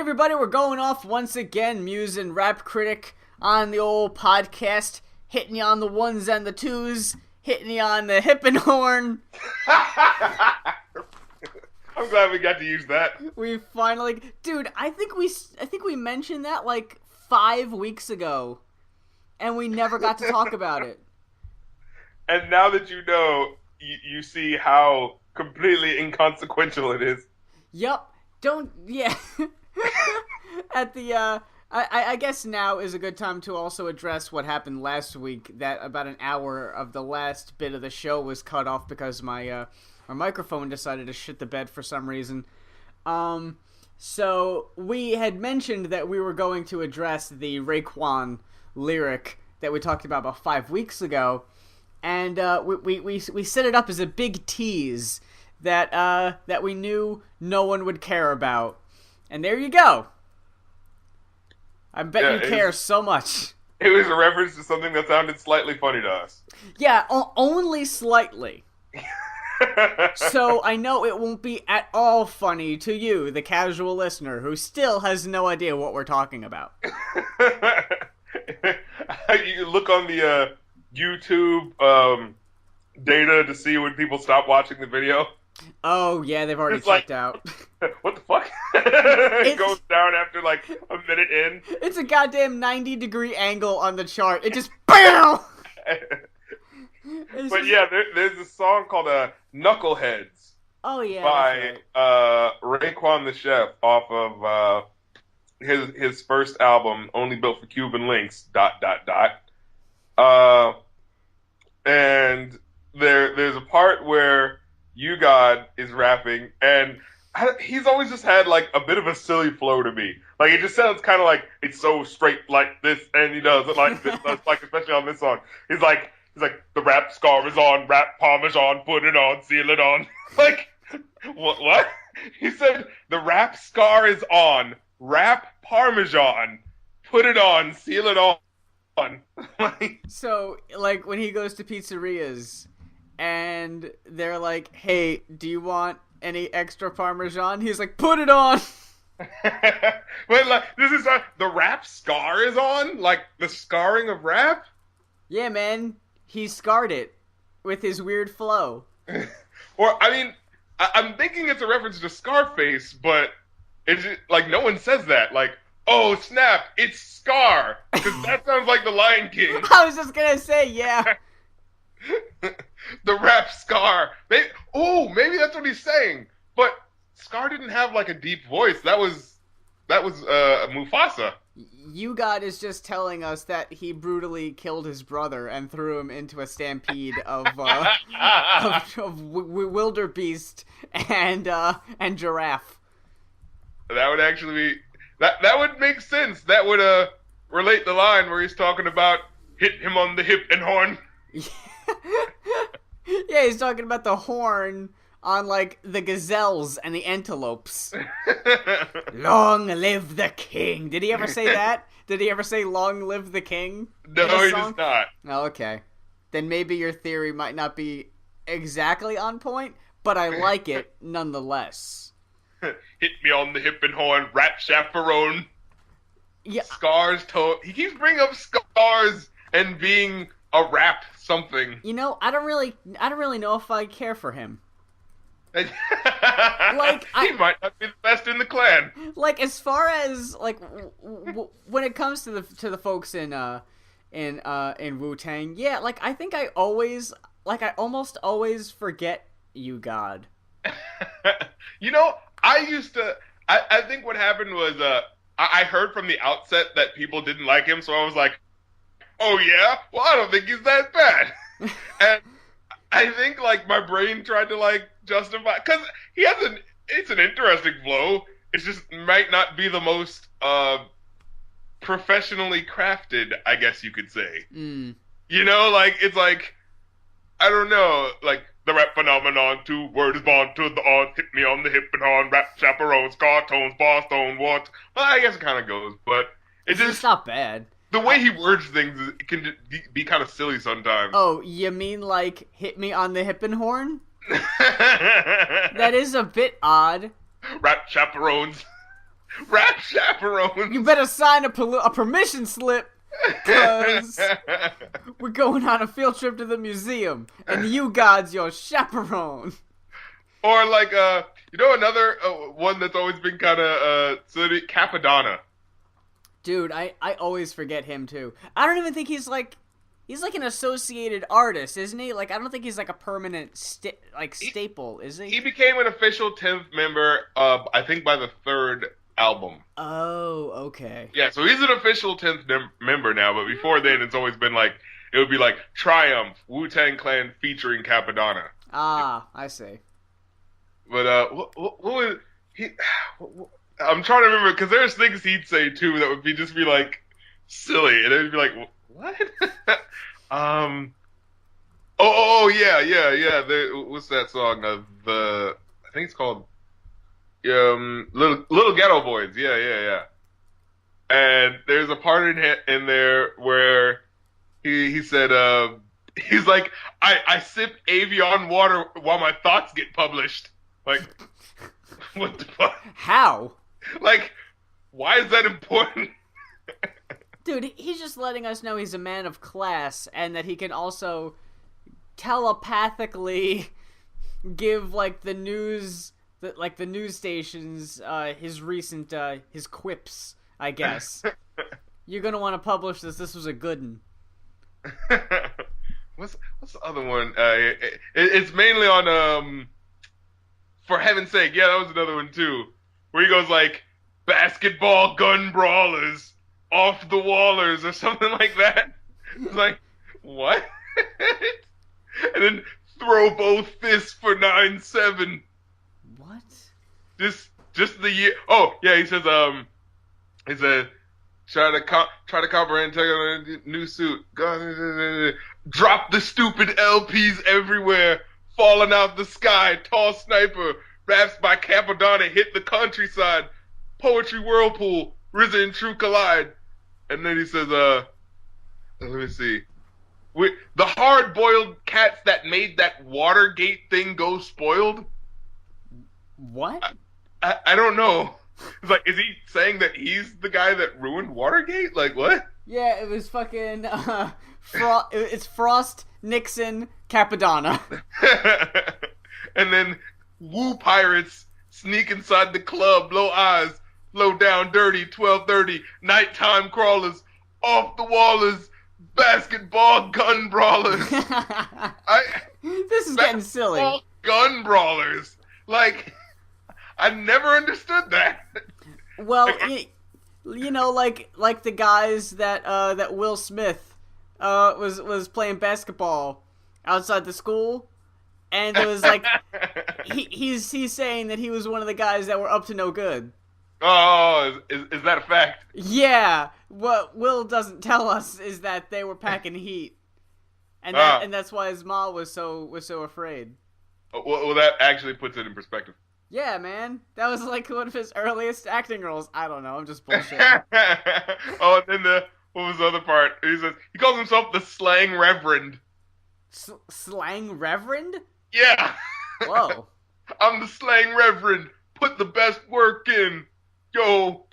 everybody, we're going off once again. Muse and Rap Critic on the old podcast, hitting you on the ones and the twos, hitting you on the hip and horn. I'm glad we got to use that. We finally, dude. I think we mentioned that like 5 weeks ago, and we never got to talk about it. And now that you know, you see how completely inconsequential it is. Yup. At the I guess now is a good time to also address what happened last week. That about an hour of the last bit of the show was cut off because my microphone decided to shit the bed for some reason. So we had mentioned that we were going to address the Raekwon lyric that we talked about 5 weeks ago, and we set it up as a big tease that we knew no one would care about. And there you go. I bet you care so much. It was a reference to something that sounded slightly funny to us. Yeah, only slightly. So I know it won't be at all funny to you, the casual listener, who still has no idea what we're talking about. You look on the YouTube data to see when people stop watching the video. Oh, yeah, they've already checked out. What the fuck? It goes down after like a minute in. It's a goddamn 90-degree angle on the chart. It just BAM! But yeah, there's a song called Knuckleheads. Oh, yeah. By Raekwon the Chef off of his first album, Only Built for Cuban Links, ... And there's a part where You God is rapping, and he's always just had like a bit of a silly flow to me. Like it just sounds kind of like it's so straight like this, and he does it like this, like especially on this song. He's like the rap scar is on, rap parmesan, put it on, seal it on. Like what? He said the rap scar is on, rap parmesan, put it on, seal it on. So like when he goes to pizzerias and they're like, hey, do you want any extra Parmesan? He's like, put it on! Wait, like, this is the rap scar is on? Like, the scarring of rap? Yeah, man. He scarred it with his weird flow. Or, I mean, I'm thinking it's a reference to Scarface, but it's like, no one says that. Like, oh, snap, it's Scar! Because that sounds like the Lion King. I was just gonna say, yeah. The rap Scar. Maybe that's what he's saying. But Scar didn't have like a deep voice. That was Mufasa. You God is just telling us that he brutally killed his brother and threw him into a stampede of wildebeest and giraffe. That would actually be that would make sense. That would relate the line where he's talking about hit him on the hip and horn. Yeah, he's talking about the horn on, like, the gazelles and the antelopes. Long live the king. Did he ever say that? Did he ever say long live the king? No, he does not. Oh, okay. Then maybe your theory might not be exactly on point, but I like it nonetheless. Hit me on the hip and horn, rap chaperone. Yeah. Scars toe. He keeps bringing up scars and being a rap something. You know, I don't really know if I care for him. He might not be the best in the clan. Like, as far as like when it comes to the folks in Wu-Tang, yeah, like I think I almost always forget You God. You know, I think what happened was I heard from the outset that people didn't like him, so I was like, oh yeah? Well, I don't think he's that bad. And I think, like, my brain tried to, like, justify... Because it's an interesting flow. It just might not be the most professionally crafted, I guess you could say. Mm. You know, like, it's like, I don't know, like, the rap phenomenon, 2 words born to the art, hit me on the hip and horn, rap chaperone, scar tones, bar stone, what? Well, I guess it kind of goes, but it's not bad. The way he words things can be kind of silly sometimes. Oh, you mean like hit me on the hip and horn? That is a bit odd. Rap chaperones. Rap chaperones. You better sign a permission slip, because we're going on a field trip to the museum, and you god's your chaperone. Or like, another one that's always been kind of silly, Capadonna. Dude, I always forget him too. I don't even think he's like an associated artist, isn't he? Like, I don't think he's like a permanent staple, is he? He became an official 10th member, I think by the 3rd album. Oh, okay. Yeah, so he's an official 10th member now, but before then it's always been like, it would be like Triumph, Wu-Tang Clan featuring Capadonna. Ah, I see. But, what was he... I'm trying to remember, because there's things he'd say, too, that would just be, like, silly, and it'd be like, what? Yeah. What's that song? I think it's called, Little Ghetto Boys. Yeah. And there's a part in there where he said, he's like, I sip Avion water while my thoughts get published. Like, what the fuck? How? Like, why is that important? Dude, he's just letting us know he's a man of class, and that he can also telepathically give, like, the news stations, his recent, his quips, I guess. You're gonna want to publish this. This was a good one. What's the other one? It's mainly on, For Heaven's Sake. Yeah, that was another one, too. Where he goes, like, basketball gun brawlers, off the wallers, or something like that. It's like, what? And then throw both fists for 9-7. What? Just the year. Oh, yeah, he says, try to comprehend, take on a new suit. Drop the stupid LPs everywhere, falling out the sky, tall sniper, raps by Capadonna, hit the countryside, poetry whirlpool, RZA and True collide. And then he says, let me see. The hard-boiled cats that made that Watergate thing go spoiled? What? I don't know. It's like, is he saying that he's the guy that ruined Watergate? Like, what? Yeah, it was fucking, it's Frost, Nixon, Capadonna. And then Woo Pirates sneak inside the club, low eyes, low down dirty, 12:30, nighttime crawlers, off the wallers, basketball gun brawlers. This is getting silly. Gun brawlers. Like, I never understood that. Well, you know, like the guys that Will Smith was playing basketball outside the school, and it was like he's saying that he was one of the guys that were up to no good. Oh, is that a fact? Yeah. What Will doesn't tell us is that they were packing heat, and that's why his mom was so afraid. Well, that actually puts it in perspective. Yeah, man. That was like one of his earliest acting roles. I don't know. I'm just bullshitting. Oh, and then what was the other part? He says he calls himself the Slang Reverend. Slang Reverend? Yeah. Whoa. I'm the Slang Reverend. Put the best work in. Yo.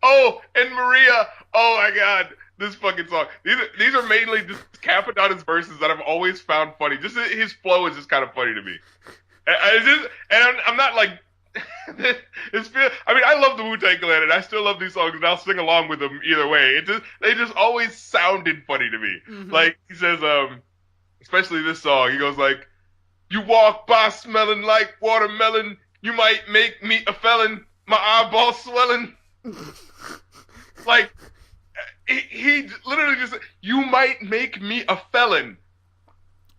Oh, and Maria. Oh my God. This fucking song. These are mainly just Capadonna's verses that I've always found funny. Just his flow is just kind of funny to me. I'm not like, I mean, I love the Wu-Tang Clan, and I still love these songs, and I'll sing along with them either way. They just always sounded funny to me. Mm-hmm. Like, he says, especially this song, he goes like, you walk by smelling like watermelon, you might make me a felon, my eyeballs swelling. Like, he literally just said, you might make me a felon.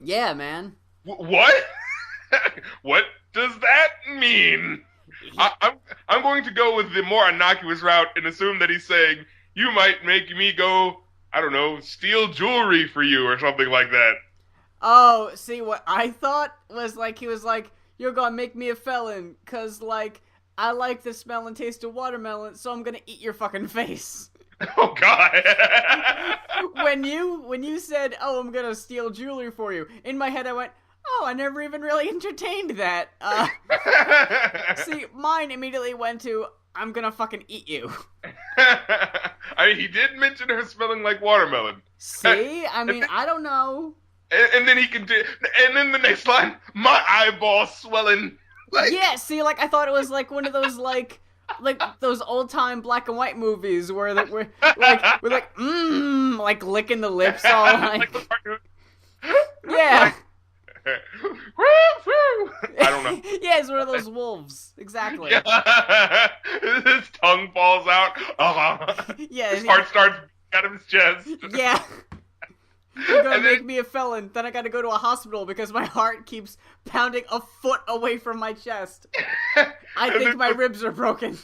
Yeah, man. What? What does that mean? I'm going to go with the more innocuous route and assume that he's saying, you might make me go, I don't know, steal jewelry for you or something like that. Oh, see, what I thought was like, he was like, you're gonna make me a felon, cause like, I like the smell and taste of watermelon, so I'm gonna eat your fucking face. Oh, God. When you said, oh, I'm gonna steal jewelry for you, in my head I went, oh, I never even really entertained that. See, mine immediately went to, I'm gonna fucking eat you. I mean, he did mention her smelling like watermelon. See? I mean, I don't know. And then he can do, and then the next line, my eyeball's swelling. Like, Yeah, see, like, I thought it was like one of those, like those old-time black and white movies where, we're like, licking the lips all, like... Yeah. I don't know. Yeah, it's one of those wolves. Exactly. Yeah. His tongue falls out. Yeah. His heart starts out of his chest. Yeah. You're gonna make me a felon. Then I gotta go to a hospital because my heart keeps pounding a foot away from my chest. I think my ribs are broken.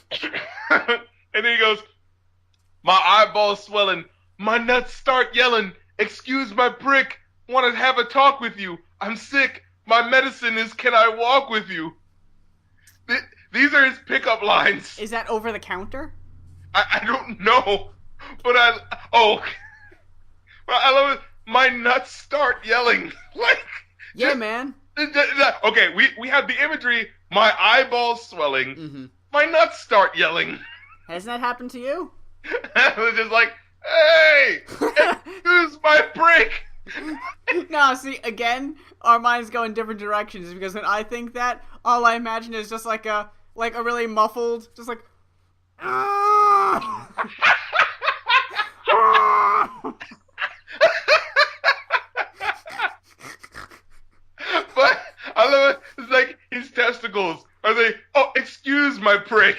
And then he goes, my eyeball's swelling. My nuts start yelling. Excuse my prick. Want to have a talk with you. I'm sick. My medicine is, can I walk with you? These are his pickup lines. Is that over the counter? I don't know. But I love it. My nuts start yelling. Like, yeah, man. Okay, we have the imagery. My eyeballs swelling. Mm-hmm. My nuts start yelling. Hasn't that happened to you? I was just like, hey, excuse my prick. No, see, again, our minds go in different directions because when I think that, all I imagine is just like a really muffled, just like, But I love it. It's like his testicles. Are they? Oh, excuse my prick.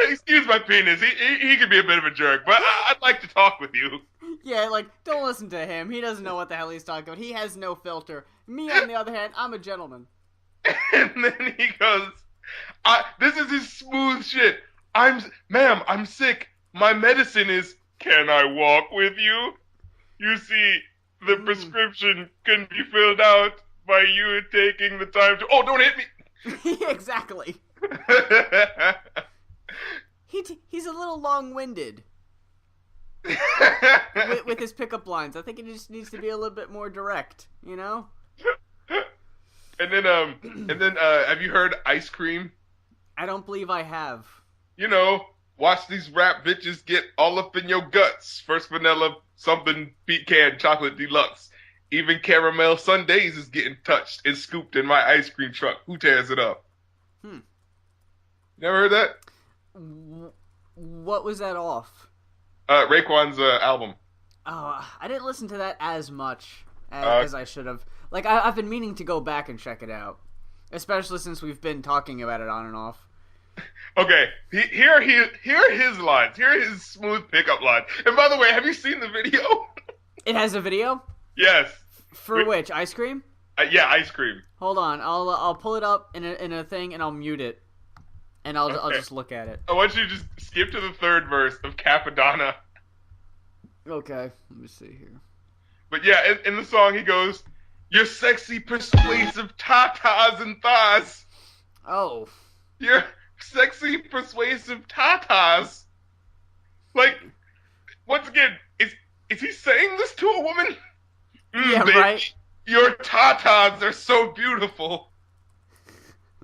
Excuse my penis. He could be a bit of a jerk, but I'd like to talk with you. Yeah, like, don't listen to him. He doesn't know what the hell he's talking about. He has no filter. Me, on the other hand, I'm a gentleman. And then he goes, this is his smooth shit. Ma'am, I'm sick. My medicine is, can I walk with you? You see, the prescription can be filled out by you taking the time to... Oh, don't hit me! Exactly. He's a little long-winded. with his pickup lines. I think he just needs to be a little bit more direct, you know? And then have you heard Ice Cream? I don't believe I have. You know, watch these rap bitches get all up in your guts. First vanilla, something pecan, chocolate deluxe. Even caramel sundaes is getting touched and scooped in my ice cream truck. Who tears it up? Never heard that? What was that off? Raekwon's album. Oh, I didn't listen to that as much as I should have. Like, I've been meaning to go back and check it out. Especially since we've been talking about it on and off. Okay, here are his lines. Here are his smooth pickup lines. And by the way, have you seen the video? It has a video? Yes. For which? Ice Cream? Yeah, Ice Cream. Hold on, I'll pull it up in a thing and I'll mute it. And I'll just look at it. I want you to just skip to the third verse of Capadonna. Okay, let me see here. But yeah, in the song he goes, "Your sexy, persuasive tatas and thighs." Oh. Your sexy, persuasive tatas. Like, once again, is he saying this to a woman? Yeah, baby, right. Your tatas are so beautiful.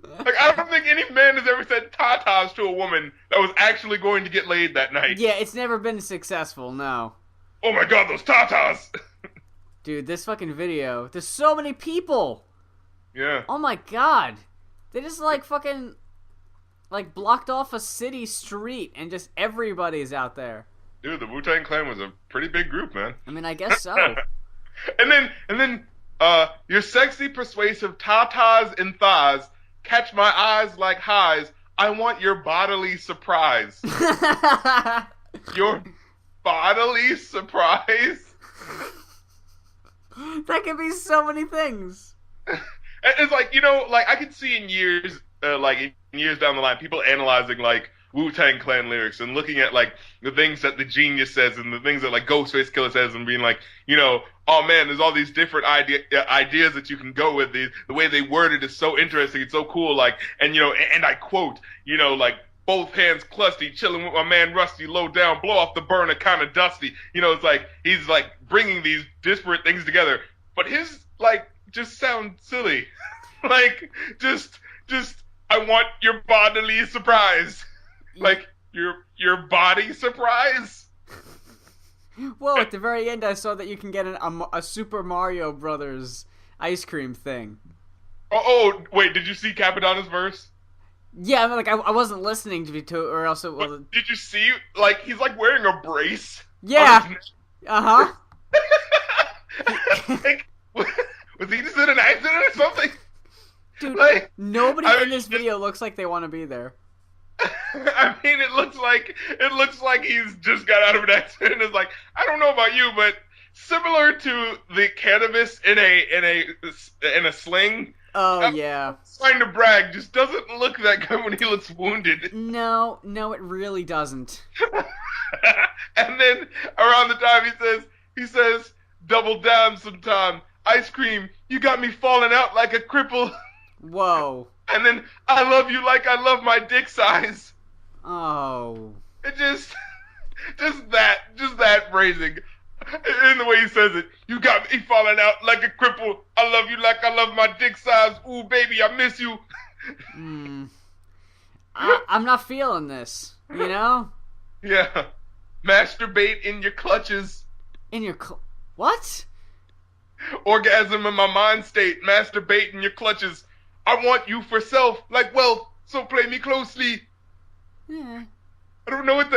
Like, I don't think any man has ever said tatas to a woman that was actually going to get laid that night. Yeah, it's never been successful, no. Oh my god, those tatas! Dude, this fucking video, there's so many people! Yeah. Oh my god. They just, like, fucking, like, blocked off a city street and just everybody's out there. Dude, the Wu-Tang Clan was a pretty big group, man. I mean, I guess so. And then, your sexy, persuasive tatas and thighs catch my eyes like highs. I want your bodily surprise. Your bodily surprise? That could be so many things. It's like, you know, like, I could see in years down the line, people analyzing, like, Wu-Tang Clan lyrics and looking at, like, the things that the Genius says and the things that, like, Ghostface Killer says and being like, you know, oh man, there's all these different ideas that you can go with. The way they word it is so interesting. It's so cool. Like, and, you know, and I quote, you know, like, both hands clusty, chilling with my man Rusty, low down, blow off the burner, kind of dusty. You know, it's like, he's, like, bringing these disparate things together. But his, like, just sound silly. Like, just, I want your bodily surprise. Like, your body surprise. Well, at the very end, I saw that you can get a Super Mario Brothers ice cream thing. Wait, did you see Capadonna's verse? Yeah, I mean, like I wasn't listening to or else it was. Did you see? Like he's like wearing a brace. Yeah. Uh huh. Like, was he just in an accident or something? Dude, like, nobody in this video looks like they want to be there. I mean, it looks like he's just got out of an accident. It's like, I don't know about you, but similar to the cannabis in a sling. Oh yeah. Trying to brag, just doesn't look that good when he looks wounded. No, it really doesn't. And then around the time he says, double down sometime. Ice cream, you got me falling out like a cripple. Whoa. And then I love you like I love my dick size. Oh. It just that phrasing. In the way he says it, you got me falling out like a cripple. I love you like I love my dick size. Ooh, baby, I miss you. I'm not feeling this, you know? Yeah. Masturbate in your clutches. In your what? Orgasm in my mind state. Masturbate in your clutches. I want you for self, like wealth, so play me closely. Yeah. I don't know what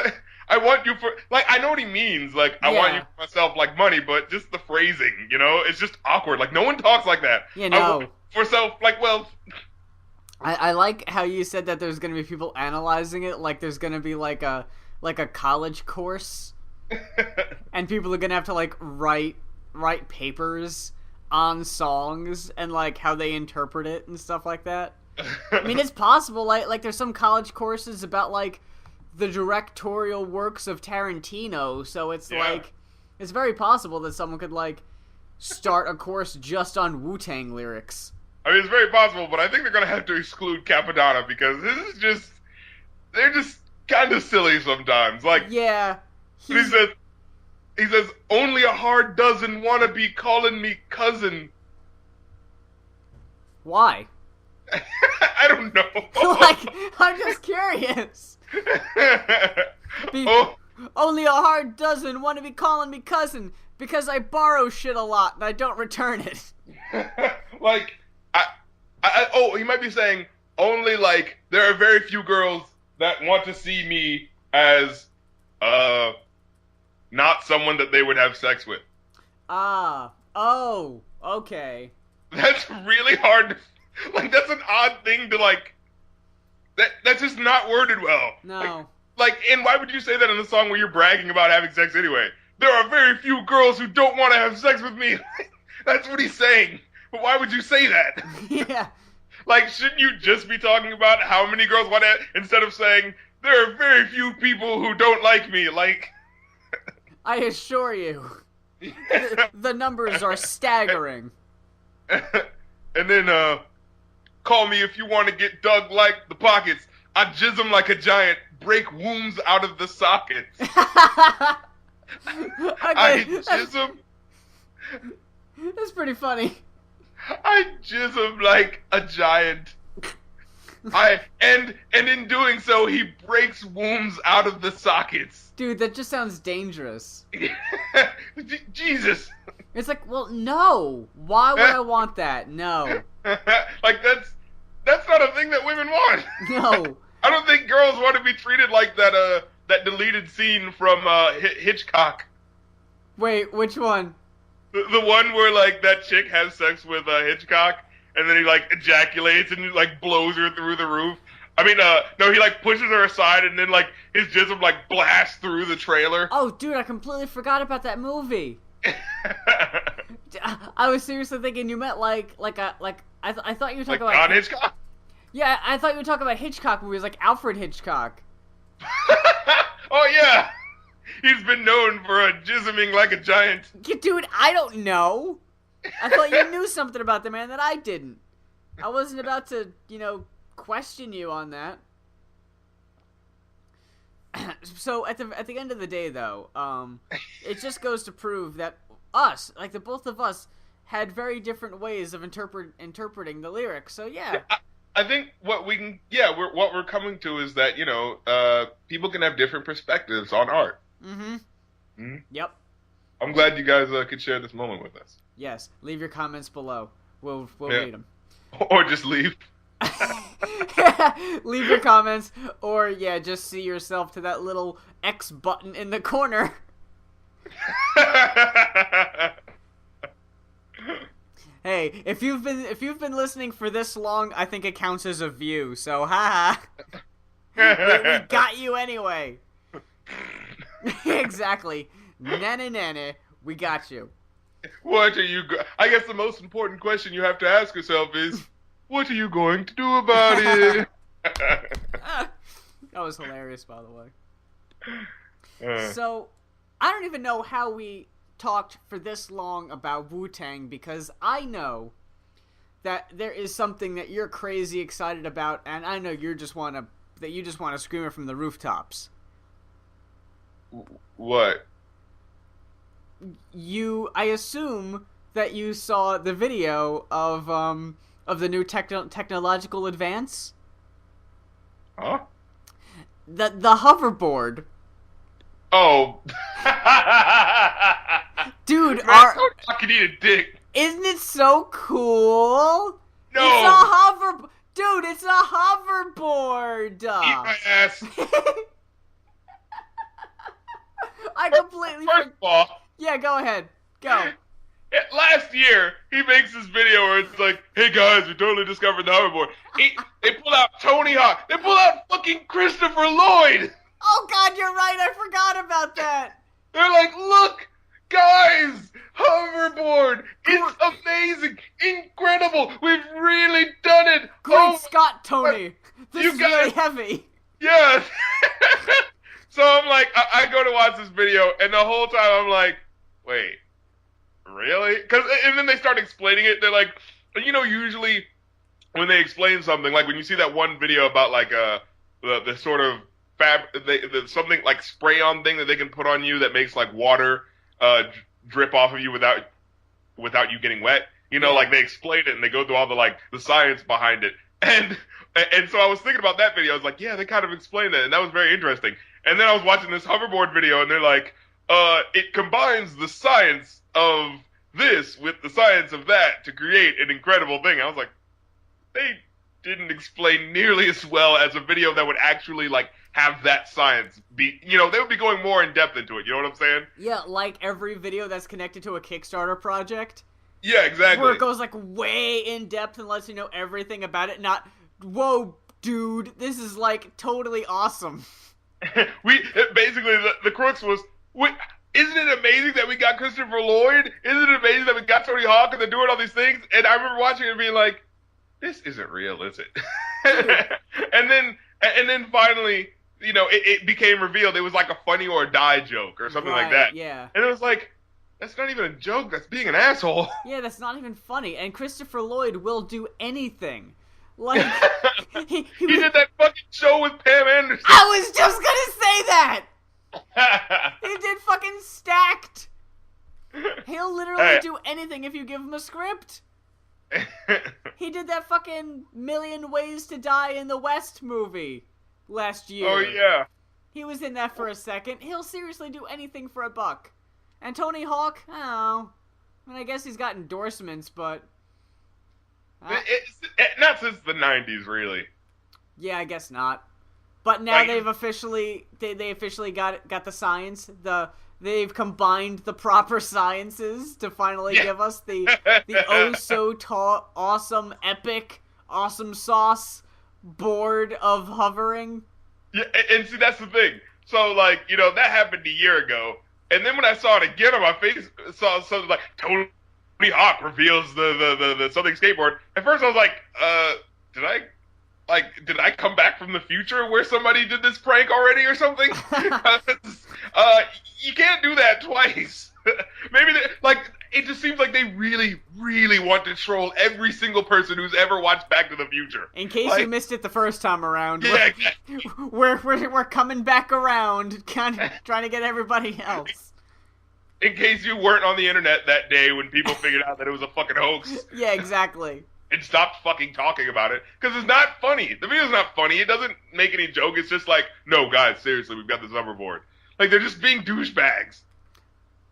I want you for, like, I know what he means, like, I want you for myself like money, but just the phrasing, you know, it's just awkward. Like, no one talks like that. Yeah, no. I want you for self like wealth. I like how you said that there's gonna be people analyzing it, like there's gonna be like a college course, and people are gonna have to like write papers on songs and like how they interpret it and stuff like that. I mean, it's possible. Like there's some college courses about like the directorial works of Tarantino, so it's like it's very possible that someone could like start a course just on Wu-Tang lyrics. I mean, it's very possible, but I think they're gonna have to exclude Capadonna because they're just kind of silly sometimes. Like, yeah, he says, only a hard dozen wanna be calling me cousin. Why? I don't know. Like, I'm just curious. Only a hard dozen want to be calling me cousin because I borrow shit a lot and I don't return it. Like, he might be saying only like there are very few girls that want to see me as not someone that they would have sex with. Okay. That's really hard. Like, that's an odd thing to like. That's just not worded well. No. And why would you say that in a song where you're bragging about having sex anyway? There are very few girls who don't want to have sex with me. That's what he's saying. But why would you say that? Yeah. Like, shouldn't you just be talking about how many girls want to, instead of saying, there are very few people who don't like me, like... I assure you, the numbers are staggering. And then, call me if you want to get dug like the pockets. I jizz 'em like a giant, break wombs out of the sockets. I jizz 'em. That's pretty funny. I jizz 'em like a giant. And in doing so, he breaks wombs out of the sockets. Dude, that just sounds dangerous. Jesus. It's like, well, no. Why would I want that? No. Like, that's not a thing that women want. No. I don't think girls want to be treated like that deleted scene from Hitchcock. Wait, which one? The one where, like, that chick has sex with Hitchcock, and then he, like, ejaculates and, like, blows her through the roof. I mean, no, he, like, pushes her aside, and then, like, his jism, like, blasts through the trailer. Oh, dude, I completely forgot about that movie. I was seriously thinking you meant, I thought you were talking about... John Hitchcock? Yeah, I thought you were talking about Hitchcock movies, like Alfred Hitchcock. Oh, yeah! He's been known for jisming like a giant. Dude, I don't know. I thought you knew something about the man that I didn't. I wasn't about to, question you on that. So at the end of the day, though, it just goes to prove that the both of us, had very different ways of interpreting the lyrics. So yeah. I think what we can, what we're coming to is that people can have different perspectives on art. Mm-hmm. Hmm. Yep. I'm glad you guys could share this moment with us. Yes. Leave your comments below. We'll read them. Or just leave. Leave your comments, or just see yourself to that little X button in the corner. Hey, if you've been listening for this long, I think it counts as a view. So, we got you anyway. Exactly. Nana, we got you. What are you? I guess the most important question you have to ask yourself is, what are you going to do about it? That was hilarious, by the way. So, I don't even know how we talked for this long about Wu-Tang, because I know that there is something that you're crazy excited about, and I know you just want to scream it from the rooftops. What? I assume that you saw the video of the new technological advance. Huh? The hoverboard. Oh. Dude, man, I could eat a dick. Isn't it so cool? No. Dude, it's a hoverboard. Eat my ass. I completely. First of all. Yeah, go ahead. Go. Last year, he makes this video where it's like, hey guys, we totally discovered the hoverboard. They pull out Tony Hawk. They pull out fucking Christopher Lloyd. Oh god, you're right. I forgot about that. They're like, look, guys, hoverboard. It's amazing. Incredible. We've really done it. Great Scott, Tony. This is really heavy. Yes. So I'm like, I go to watch this video, and the whole time I'm like, wait, really? And then they start explaining it. They're like, usually when they explain something, like when you see that one video about like the sort of something like spray-on thing that they can put on you that makes like water drip off of you without you getting wet. Like they explain it and they go through all the science behind it. And so I was thinking about that video. I was like, yeah, they kind of explained it, and that was very interesting. And then I was watching this hoverboard video, and they're like, it combines the science of this with the science of that to create an incredible thing. I was like, they didn't explain nearly as well as a video that would actually like have that science be, they would be going more in depth into it. You know what I'm saying? Yeah, like every video that's connected to a Kickstarter project. Yeah, exactly. Where it goes like way in depth and lets you know everything about it. Not, whoa, dude, this is like totally awesome. Basically the crux was, isn't it amazing that we got Christopher Lloyd? Isn't it amazing that we got Tony Hawk and they're doing all these things? And I remember watching it and being like, this isn't real, is it? and then finally, it became revealed it was like a funny or die joke or something like that. Yeah. And it was like, that's not even a joke, that's being an asshole. Yeah, that's not even funny. And Christopher Lloyd will do anything. Like he did that fucking show with Pam Anderson. I was just gonna say that. He did fucking Stacked. He'll literally do anything if you give him a script. He did that fucking Million Ways to Die in the West movie last year. Oh yeah. He was in that for a second. He'll seriously do anything for a buck. And Tony Hawk, I guess he's got endorsements, but not since the 90s, really. Yeah, I guess not. But now they've officially got the science. They've combined the proper sciences to finally give us the oh so awesome, epic, awesome sauce board of hovering. Yeah, and see, that's the thing. So, that happened a year ago. And then when I saw it again on my face, saw something like, Tony Hawk reveals the something skateboard. At first I was like, did I come back from the future where somebody did this prank already or something? You can't do that twice. Maybe it just seems like they really, really want to troll every single person who's ever watched Back to the Future. In case you missed it the first time around, exactly. we're coming back around, kind of trying to get everybody else. In case you weren't on the internet that day when people figured out that it was a fucking hoax. Yeah, exactly. and stopped fucking talking about it because it's not funny. The video's not funny. It doesn't make any joke. It's just like, no, guys, seriously, we've got this hoverboard. Like, they're just being douchebags.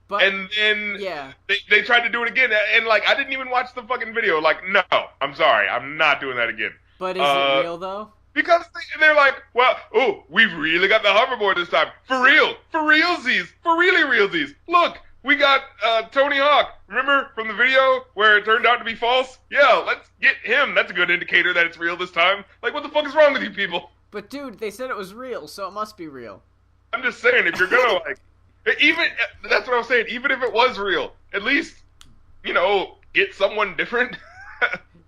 But, and then yeah. they tried to do it again, and like, I didn't even watch the fucking video. Like, no, I'm sorry, I'm not doing that again. But is it real though? Because they're like, well, oh, we've really got the hoverboard this time. For real. For realsies. For really realsies. Look, we got Tony Hawk. Remember from the video where it turned out to be false? Yeah, let's get him. That's a good indicator that it's real this time. Like, what the fuck is wrong with you people? But dude, they said it was real, so it must be real. I'm just saying, if you're gonna like, even, that's what I'm saying, even if it was real, at least, you know, get someone different.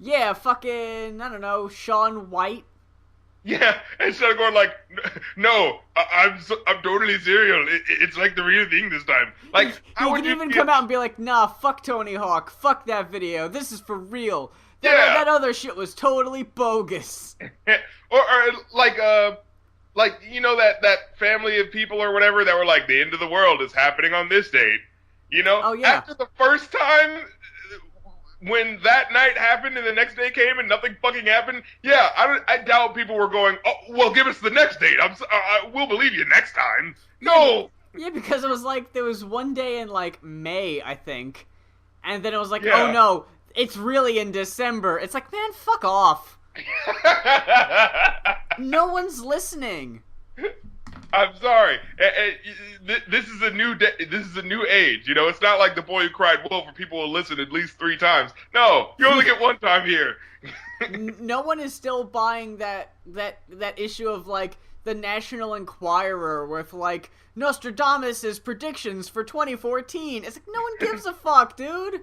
Yeah, fucking, I don't know, Shaun White. Yeah, instead of going like, no, I'm totally serial. It's like the real thing this time. Like, how would you even come out and be like, nah, fuck Tony Hawk, fuck that video, this is for real. That other shit was totally bogus. or like, you know, that family of people or whatever that were like, the end of the world is happening on this date. You know? Oh, yeah. After the first time, when that night happened and the next day came and nothing fucking happened, yeah, I doubt people were going, oh, well, give us the next date. We'll believe you next time. No! Yeah, because it was like, there was one day in like May, I think, and then it was like, oh no, it's really in December. It's like, man, fuck off. No one's listening. I'm sorry. This is a new day. This is a new age. You know, it's not like The Boy Who Cried Wolf where people will listen at least 3 times. No, you only get one time here. No one is still buying that issue of like the National Enquirer with like Nostradamus' predictions for 2014. It's like, no one gives a fuck, dude.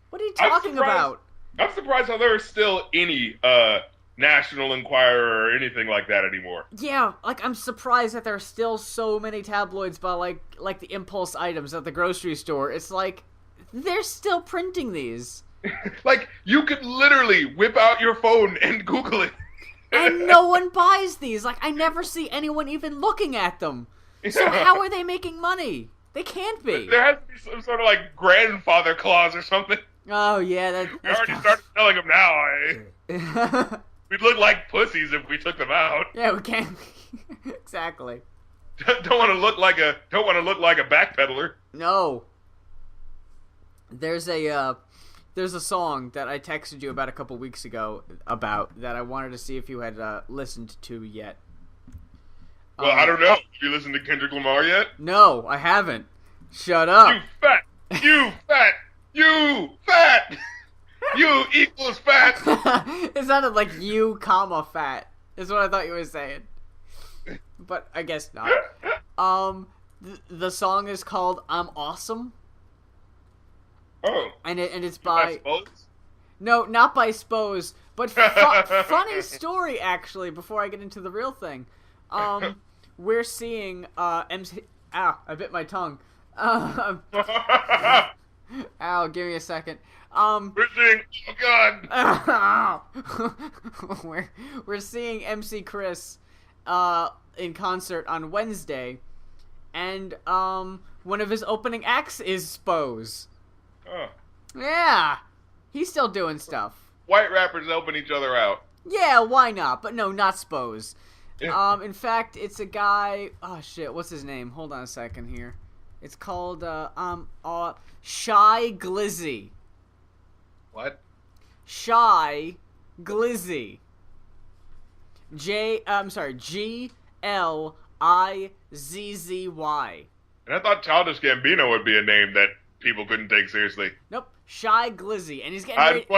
What are you talking about? I'm surprised how there are still any National Enquirer or anything like that anymore. Yeah, like, I'm surprised that there are still so many tabloids by, like the impulse items at the grocery store. It's like, they're still printing these. Like, you could literally whip out your phone and Google it. And no one buys these. Like, I never see anyone even looking at them. So how are they making money? They can't be. There has to be some sort of, like, grandfather clause or something. Oh, yeah, that's... We already started selling them now, eh? We'd look like pussies if we took them out. Yeah, we can. Exactly. Don't want to look like a backpedaler. No. There's a song that I texted you about a couple weeks ago about that I wanted to see if you had listened to yet. Well, I don't know. Have you listened to Kendrick Lamar yet? No, I haven't. Shut up. You fat. You fat. You fat. You equals fat. It sounded like you, comma, fat. Is what I thought you were saying. But I guess not. The song is called "I'm Awesome." Oh. And it's by... Spose? No, not by Spose. But funny story, actually, before I get into the real thing. We're seeing MC... Ow, I bit my tongue. Ow, give me a second. We're seeing... Oh, God! we're seeing MC Chris in concert on Wednesday. And one of his opening acts is Spose. Oh. Yeah! He's still doing stuff. White rappers helping each other out. Yeah, why not? But no, not Spose. Yeah. In fact, it's a guy... Oh, shit, what's his name? Hold on a second here. It's called, Shy Glizzy. What? Shy Glizzy. Glizzy. And I thought Childish Gambino would be a name that people couldn't take seriously. Nope. Shy Glizzy. And he's getting... I just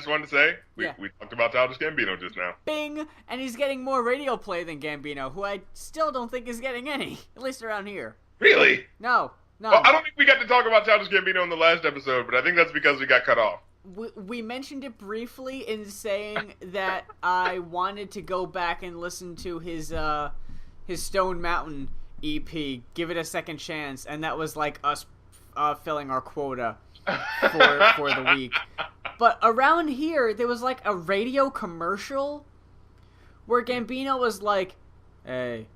wanted to say, we talked about Childish Gambino just now. Bing! And he's getting more radio play than Gambino, who I still don't think is getting any. At least around here. Really? No. Well, I don't think we got to talk about Childish Gambino in the last episode, but I think that's because we got cut off. We mentioned it briefly in saying that I wanted to go back and listen to his Stone Mountain EP, Give It a Second Chance, and that was like us filling our quota for the week. But around here, there was like a radio commercial where Gambino was like, hey,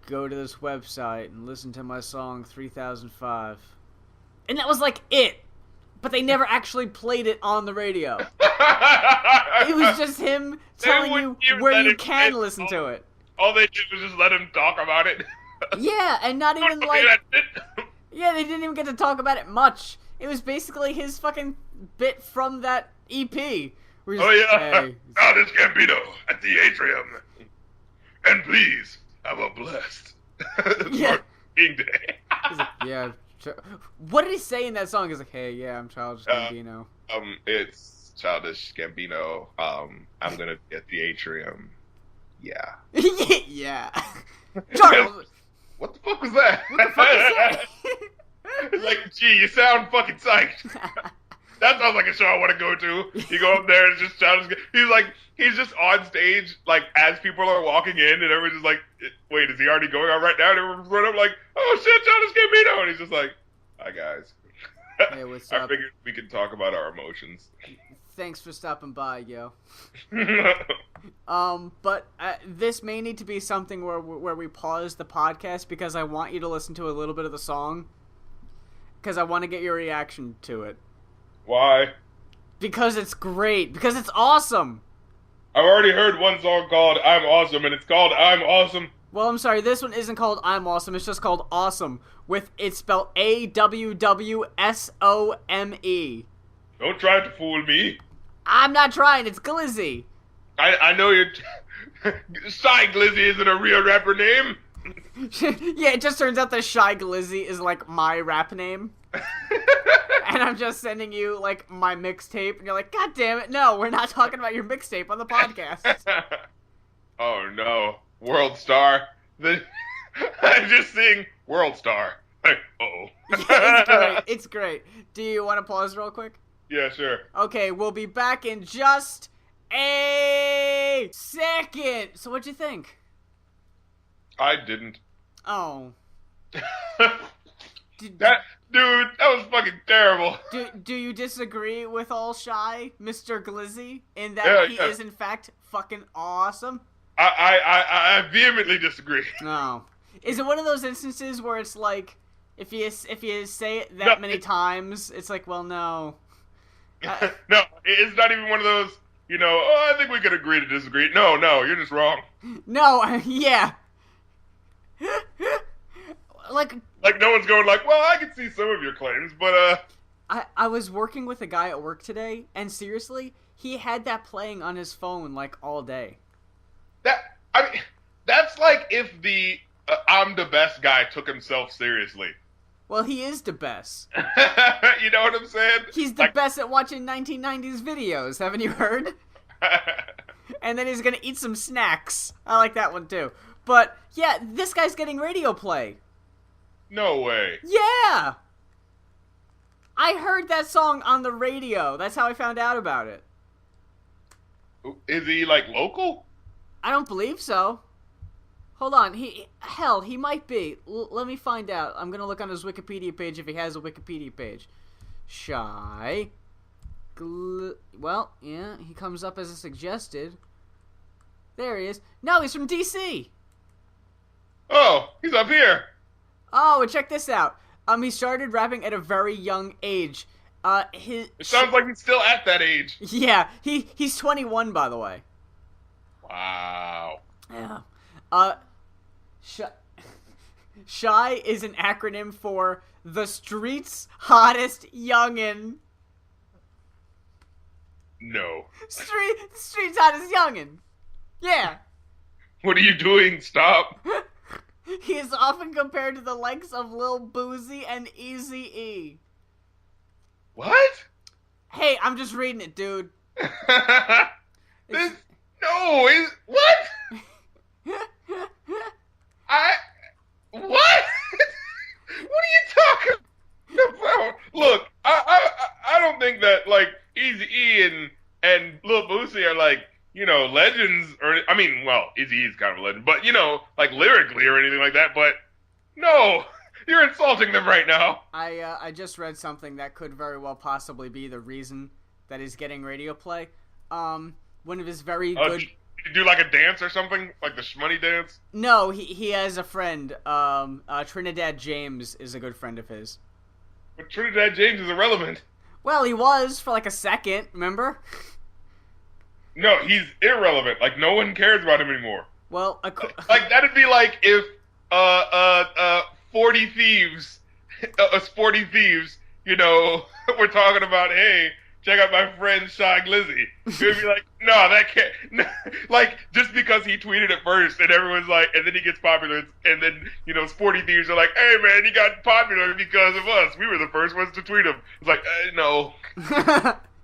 go to this website and listen to my song 3005. And that was like it. but they never actually played it on the radio. It was just him telling you where you can listen to it. All they did was just let him talk about it. Yeah, and not even yeah, they didn't even get to talk about it much. It was basically his fucking bit from that EP. Oh yeah, Childish Gambino at the atrium, and please have a blessed yeah. King Day. He's like, yeah. What did he say in that song? He's like, hey, yeah, I'm Childish Gambino. It's Childish Gambino. I'm gonna be at the atrium. Yeah. Yeah. Charles. What the fuck was that? What the fuck is that? It's like, gee, you sound fucking psyched. That sounds like a show I want to go to. You go up there and it's just Childish. He's just on stage, like, as people are walking in, and everyone's just like, wait, is he already going on right now? And everyone's running up like, oh shit, Childish Gambino, and he's just like, hi guys. Hey, what's up? I figured we could talk about our emotions. Thanks for stopping by, yo. But this may need to be something where we pause the podcast because I want you to listen to a little bit of the song. Because I want to get your reaction to it. Why? Because it's great. Because it's awesome. I've already heard one song called I'm Awesome, and it's called I'm Awesome. Well, I'm sorry, this one isn't called I'm Awesome, it's just called Awesome. It's spelled AWWSOME. Don't try to fool me. I'm not trying, it's Glizzy. I know you're... Shy Glizzy isn't a real rapper name. Yeah, it just turns out that Shy Glizzy is, like, my rap name. And I'm just sending you, like, my mixtape, and you're like, God damn it, no, we're not talking about your mixtape on the podcast. Oh, no. World Star. I'm just seeing World Star. Uh-oh. Yeah, it's great. Do you want to pause real quick? Yeah, sure. Okay, we'll be back in just a second. So what'd you think? I didn't. Oh. Dude, that was fucking terrible. Do you disagree with all Shy, Mr. Glizzy, in that he is in fact fucking awesome? I vehemently disagree. No. Is it one of those instances where it's like, if you say it that many times, it's like, well, no. No, it's not even one of those, I think we could agree to disagree. No, you're just wrong. No, yeah. Like no one's going like, well, I can see some of your claims, but I was working with a guy at work today, and seriously, he had that playing on his phone like all day. That's like if the I'm the best guy took himself seriously. Well, he is the best. You know what I'm saying? He's the best at watching 1990s videos, haven't you heard? And then he's gonna eat some snacks. I like that one too. But, yeah, this guy's getting radio play. No way. Yeah! I heard that song on the radio. That's how I found out about it. Is he, like, local? I don't believe so. Hold on. He might be. Let me find out. I'm gonna look on his Wikipedia page if he has a Wikipedia page. Shy. Well, yeah, he comes up as a suggested. There he is. No, he's from D.C. Oh, he's up here. Oh, and check this out. He started rapping at a very young age. It sounds like he's still at that age. Yeah, he's 21, by the way. Wow. Yeah. Shy is an acronym for The Street's Hottest Youngin'. No. Street's Hottest Youngin'. Yeah. What are you doing? Stop. He is often compared to the likes of Lil Boozy and Eazy-E. What? Hey, I'm just reading it, dude. What? What? What are you talking about? Look, I don't think that, like, Eazy-E and Lil Boosie are, like, legends, or, I mean, well, Eazy-E's kind of a legend, but, like, lyrically or anything like that, but, no, you're insulting them right now. I just read something that could very well possibly be the reason that he's getting radio play. One of his very good... Did you do, like, a dance or something? Like the Shmoney dance? No, he has a friend, Trinidad James is a good friend of his. But Trinidad James is irrelevant. Well, he was for like a second, remember? No, he's irrelevant. Like, no one cares about him anymore. Well, like, that'd be like if 40 Thieves, Sporty Thieves, you know, we're talking about, hey, check out my friend Shy Glizzy. You'd be like, no, that can't. No. Like, just because he tweeted it first, and everyone's like, and then he gets popular, and then, you know, Sporty Thieves are like, hey, man, he got popular because of us. We were the first ones to tweet him. It's like, no.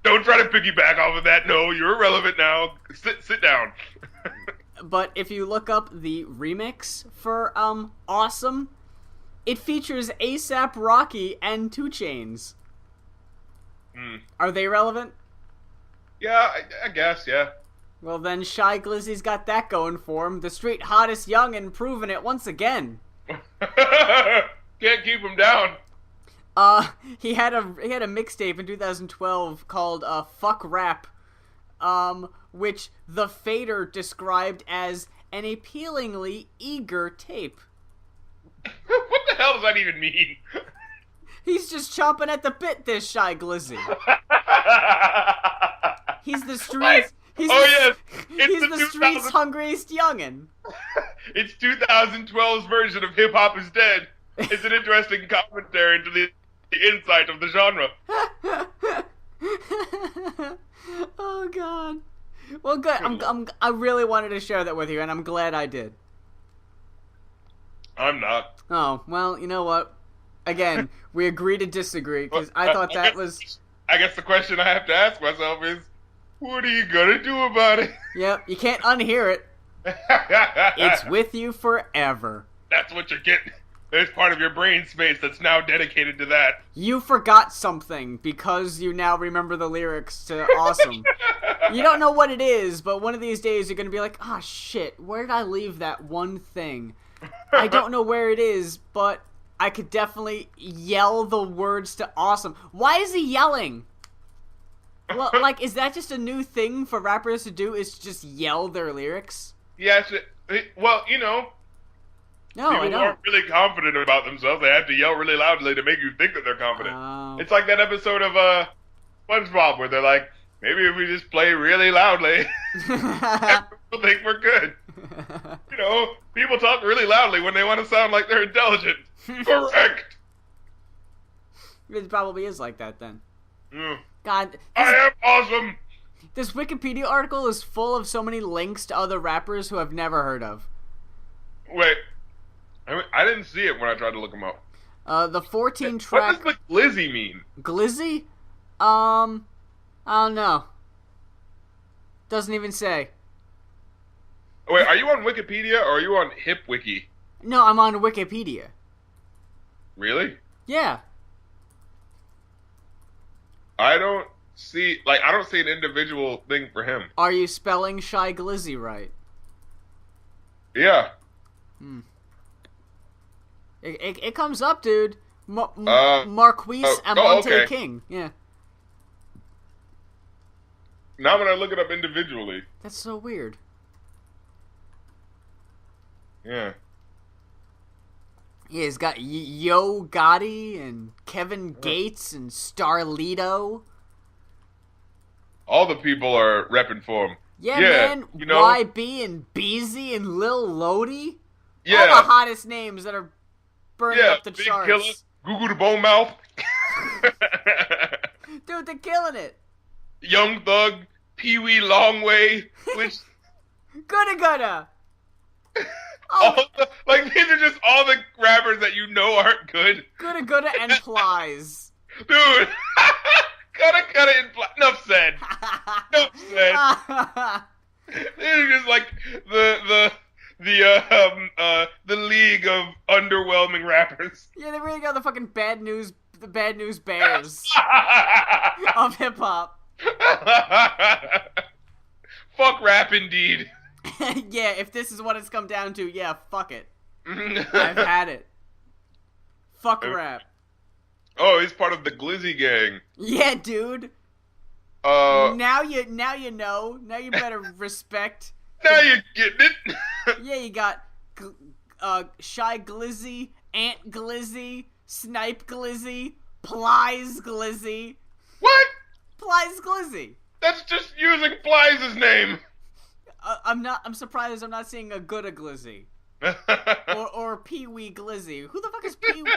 Don't try to piggyback off of that. No, you're irrelevant now. Sit down. But if you look up the remix for Awesome, it features A$AP Rocky and 2 Chainz. Are they relevant? Yeah, I guess, yeah. Well, then Shy Glizzy's got that going for him. The street hottest young and proving it once again. Can't keep him down. He had a mixtape in 2012 called Fuck Rap, which the Fader described as an appealingly eager tape. What the hell does that even mean? He's just chomping at the bit, this Shy Glizzy. He's the streets. He's the streets' hungriest youngin'. It's 2012's version of Hip Hop is Dead. It's an interesting commentary into the insight of the genre. Oh God. Well, good. I really wanted to share that with you, and I'm glad I did. I'm not. Oh well, you know what? Again, we agree to disagree because I thought that was. I guess the question I have to ask myself is, what are you gonna do about it? Yep, you can't unhear it. It's with you forever. That's what you're getting. There's part of your brain space that's now dedicated to that. You forgot something because you now remember the lyrics to Awesome. You don't know what it is, but one of these days you're going to be like, oh shit, where did I leave that one thing? I don't know where it is, but I could definitely yell the words to Awesome. Why is he yelling? Well, like, is that just a new thing for rappers to do, is just yell their lyrics? Yeah, well, you know, no, people aren't really confident about themselves. They have to yell really loudly to make you think that they're confident. It's like that episode of SpongeBob where they're like, maybe if we just play really loudly, people think we're good. You know, people talk really loudly when they want to sound like they're intelligent. Correct. It probably is like that then. Mm. God, I am awesome. This Wikipedia article is full of so many links to other rappers who I've never heard of. Wait, I didn't see it when I tried to look them up. The 14 track. What does the Glizzy mean? Glizzy? I don't know. Doesn't even say. Wait, are you on Wikipedia or are you on HipWiki? No, I'm on Wikipedia. Really? Yeah. I don't see an individual thing for him. Are you spelling Shy Glizzy right? Yeah. It comes up, dude. Marquise Amonte King. Yeah. Now when I look it up individually. That's so weird. Yeah. Yeah, he's got Yo Gotti and Kevin Gates and Starlito. All the people are repping for him. Yeah, man. You know, YB and Beezy and Lil Lodi. Yeah. All the hottest names that are burning up the Big charts. Killer, Goo the Bone Mouth. Dude, they're killing it. Young Thug, Pee Wee Longway, which... Gudda. These are just all the rappers that you know aren't good. Gudda and Plies. Dude. Gudda and Plies. Enough said. They're just like the league of underwhelming rappers. Yeah, they really got the fucking bad news bears of hip hop. Fuck rap, indeed. Yeah, if this is what it's come down to, yeah, fuck it. I've had it. Fuck rap. Oh, he's part of the Glizzy gang. Yeah, dude. Now you know. Now you better respect. Now you're getting it. Yeah, you got Shy Glizzy, Ant Glizzy, Snipe Glizzy, Plies Glizzy. What? Plies Glizzy. That's just using Plies' name. I'm surprised I'm not seeing a Gooda Glizzy. or Pee-wee Glizzy. Who the fuck is Pee-wee?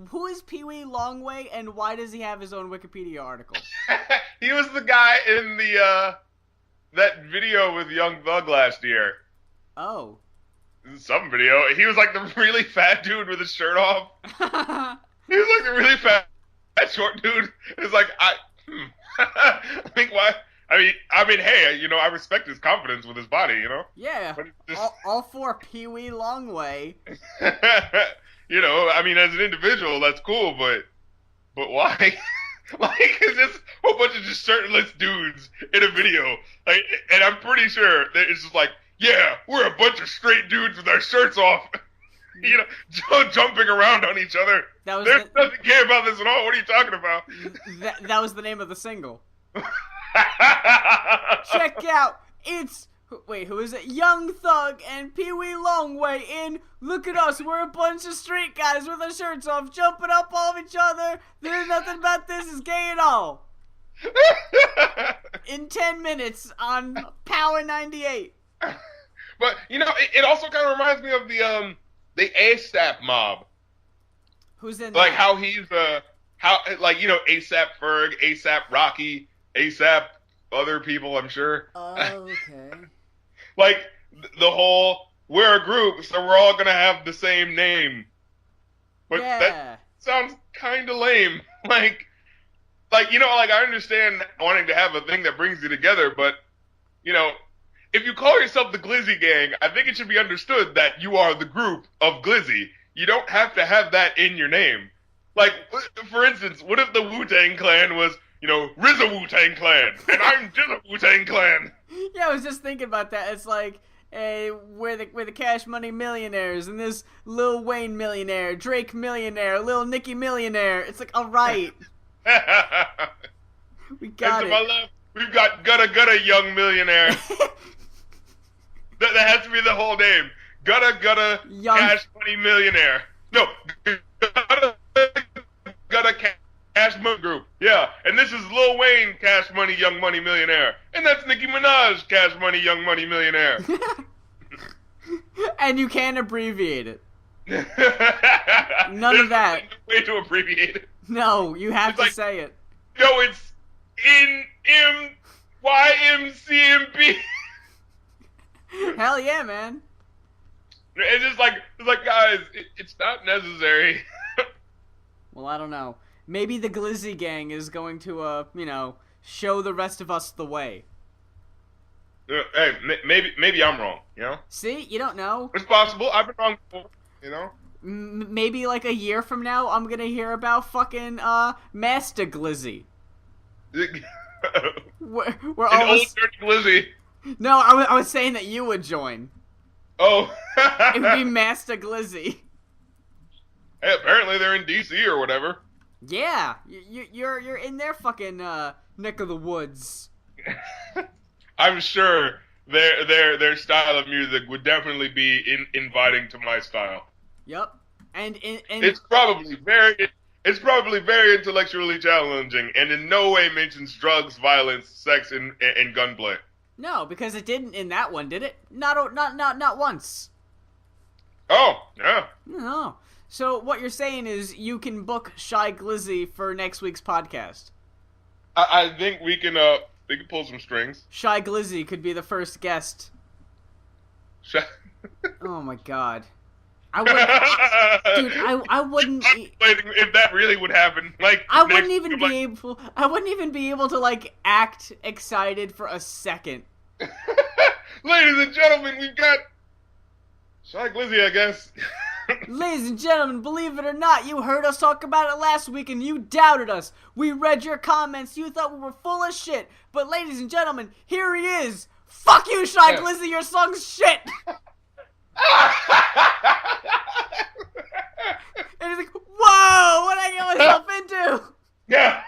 Who is Pee-wee Longway, and why does he have his own Wikipedia article? He was the guy in the that video with Young Thug last year. Oh. Some video. He was like the really fat dude with his shirt off. He was like the really fat short dude. It's like I think why. I mean, hey, you know, I respect his confidence with his body, you know. Yeah. Just... all for Pee-wee Longway. You know, I mean, as an individual, that's cool, but why? Like, it's just a whole bunch of just shirtless dudes in a video. Like, and I'm pretty sure that it's just like, yeah, we're a bunch of straight dudes with our shirts off. You know, jumping around on each other. There's nothing gay about this at all. What are you talking about? That was the name of the single. Check out, wait, who is it? Young Thug and Pee-wee Longway in Look at Us, we're a bunch of straight guys with our shirts off, jumping up all of each other. There's nothing about this is gay at all. In 10 minutes on Power 98. But, you know, it also kind of reminds me of the ASAP mob. Who's in like that? How he's like, you know, ASAP Ferg, ASAP Rocky, ASAP other people, I'm sure. Oh, okay. Like the whole we're a group, so we're all gonna have the same name. But yeah. That sounds kind of lame. Like you know, like I understand wanting to have a thing that brings you together, but you know, if you call yourself the Glizzy Gang, I think it should be understood that you are the group of Glizzy. You don't have to have that in your name. Like, for instance, what if the Wu-Tang Clan was, you know, RZA Wu-Tang Clan, and I'm Jizza Wu-Tang Clan? Yeah, I was just thinking about that. It's like, hey, we're the Cash Money Millionaires, and this Lil Wayne millionaire, Drake millionaire, Lil Nicky millionaire. It's like, all right. We got and it. To my left, we've got Gutta Young Millionaire. that has to be the whole name. Gutta Young... Cash Money Millionaire. No, Gutta Cash Money Group. Yeah, and this is Lil Wayne Cash Money Young Money Millionaire. And that's Nicki Minaj Cash Money Young Money Millionaire. And you can't abbreviate it. None of that. Way to abbreviate it. No, you have to say it. No, it's NMYMCMB. Hell yeah, man. It's just like guys, it's not necessary. Well, I don't know. Maybe the Glizzy Gang is going to, you know, show the rest of us the way. Hey, maybe I'm wrong, you know? See? You don't know. It's possible. I've been wrong before, you know? Maybe like a year from now, I'm gonna hear about fucking, Master Glizzy. we're An old dirty Glizzy. No, I was saying that you would join. Oh. It would be Master Glizzy. Hey, apparently they're in DC or whatever. Yeah, you're in their fucking neck of the woods. I'm sure their style of music would definitely be inviting to my style. Yep, and it's probably very intellectually challenging, and in no way mentions drugs, violence, sex, and gunplay. No, because it didn't in that one, did it? Not once. Oh, yeah. No. So what you're saying is you can book Shy Glizzy for next week's podcast. I think we can pull some strings. Shy Glizzy could be the first guest. Oh my god. I wouldn't. If that really would happen, like I wouldn't even be able to like act excited for a second. Ladies and gentlemen, we've got Shy Glizzy, I guess. Ladies and gentlemen, believe it or not, you heard us talk about it last week and you doubted us. We read your comments, you thought we were full of shit. But ladies and gentlemen, here he is. Fuck you, Shy Glizzy, your song's shit. And he's like, whoa, what did I get myself into? Yeah.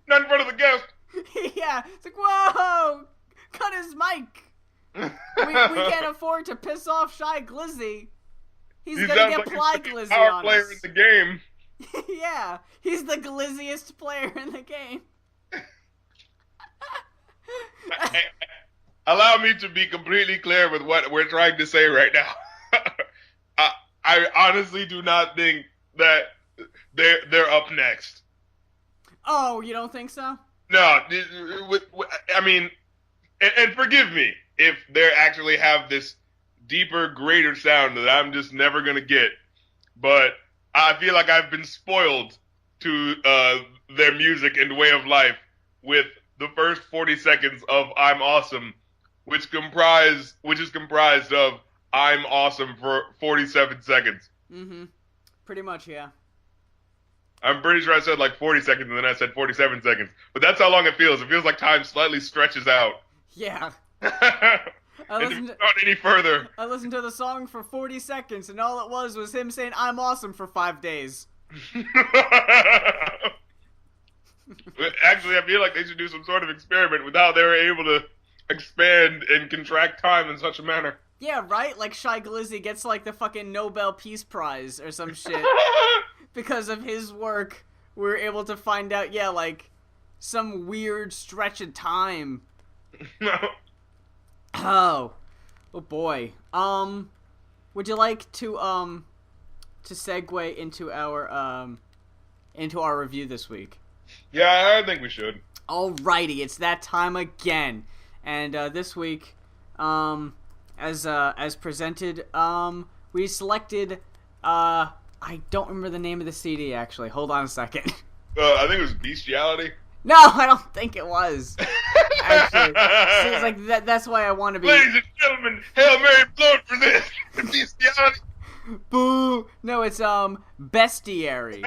Nothing but the guest. Yeah, it's like, whoa, cut his mic. We can't afford to piss off Shy Glizzy. He's gonna get like Ply Glizzy power on player us. in the game. Yeah, he's the glizziest player in the game. Allow me to be completely clear with what we're trying to say right now. I honestly do not think that they're up next. Oh, you don't think so? No, I mean, and forgive me if they actually have this deeper, greater sound that I'm just never gonna get. But I feel like I've been spoiled to their music and way of life with the first 40 seconds of "I'm Awesome," which is comprised of "I'm Awesome" for 47 seconds. Mm-hmm. Pretty much, yeah. I'm pretty sure I said like 40 seconds and then I said 47 seconds. But that's how long it feels. It feels like time slightly stretches out. Yeah. And if it's not any further. I listened to the song for 40 seconds, and all it was him saying, "I'm awesome" for 5 days. Actually, I feel like they should do some sort of experiment with how they were able to expand and contract time in such a manner. Yeah, right? Like Shy Glizzy gets like the fucking Nobel Peace Prize or some shit. Because of his work, we were able to find out, yeah, like, some weird stretch of time. Oh boy. Would you like to segue into our review this week? Yeah, I think we should. Alrighty, it's that time again. And this week, as presented, we selected I don't remember the name of the CD actually. Hold on a second. I think it was Bestiality. No, I don't think it was. Actually, seems like that's why I want to be. Ladies and gentlemen, Hail Mary float for this. Bestiality. Boo! No, it's Bestiary.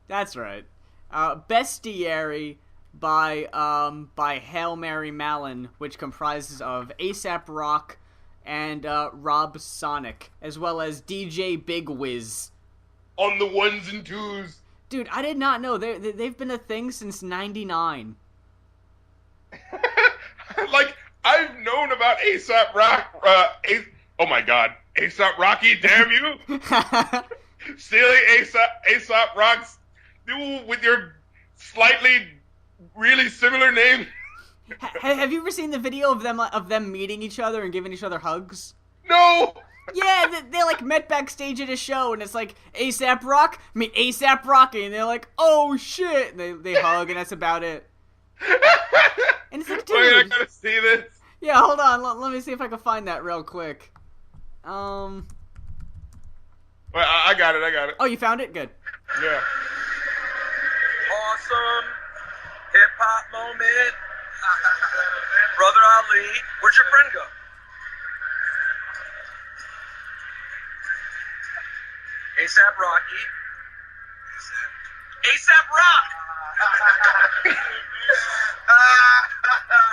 That's right. Bestiary by Hail Mary Mallon, which comprises of A$AP Rock and Rob Sonic, as well as DJ Big Wiz. On the ones and twos. Dude, I did not know. They've been a thing since '99. Like, I've known about A$AP Rock, oh my god, A$AP Rocky, damn you! Silly A$AP Rocks, with your slightly, really similar name. Have you ever seen the video of them meeting each other and giving each other hugs? No! Yeah, they like met backstage at a show, and it's like, A$AP Rock, meet A$AP Rocky, and they're like, oh shit, and they hug, and that's about it. And it's like, dude. Wait, I gotta see this. Yeah, hold on, let me see if I can find that real quick. Well, I got it. Oh, you found it? Good. Yeah. Awesome hip-hop moment. Brother Ali, where'd your friend go? A$AP Rocky. A$AP Rock!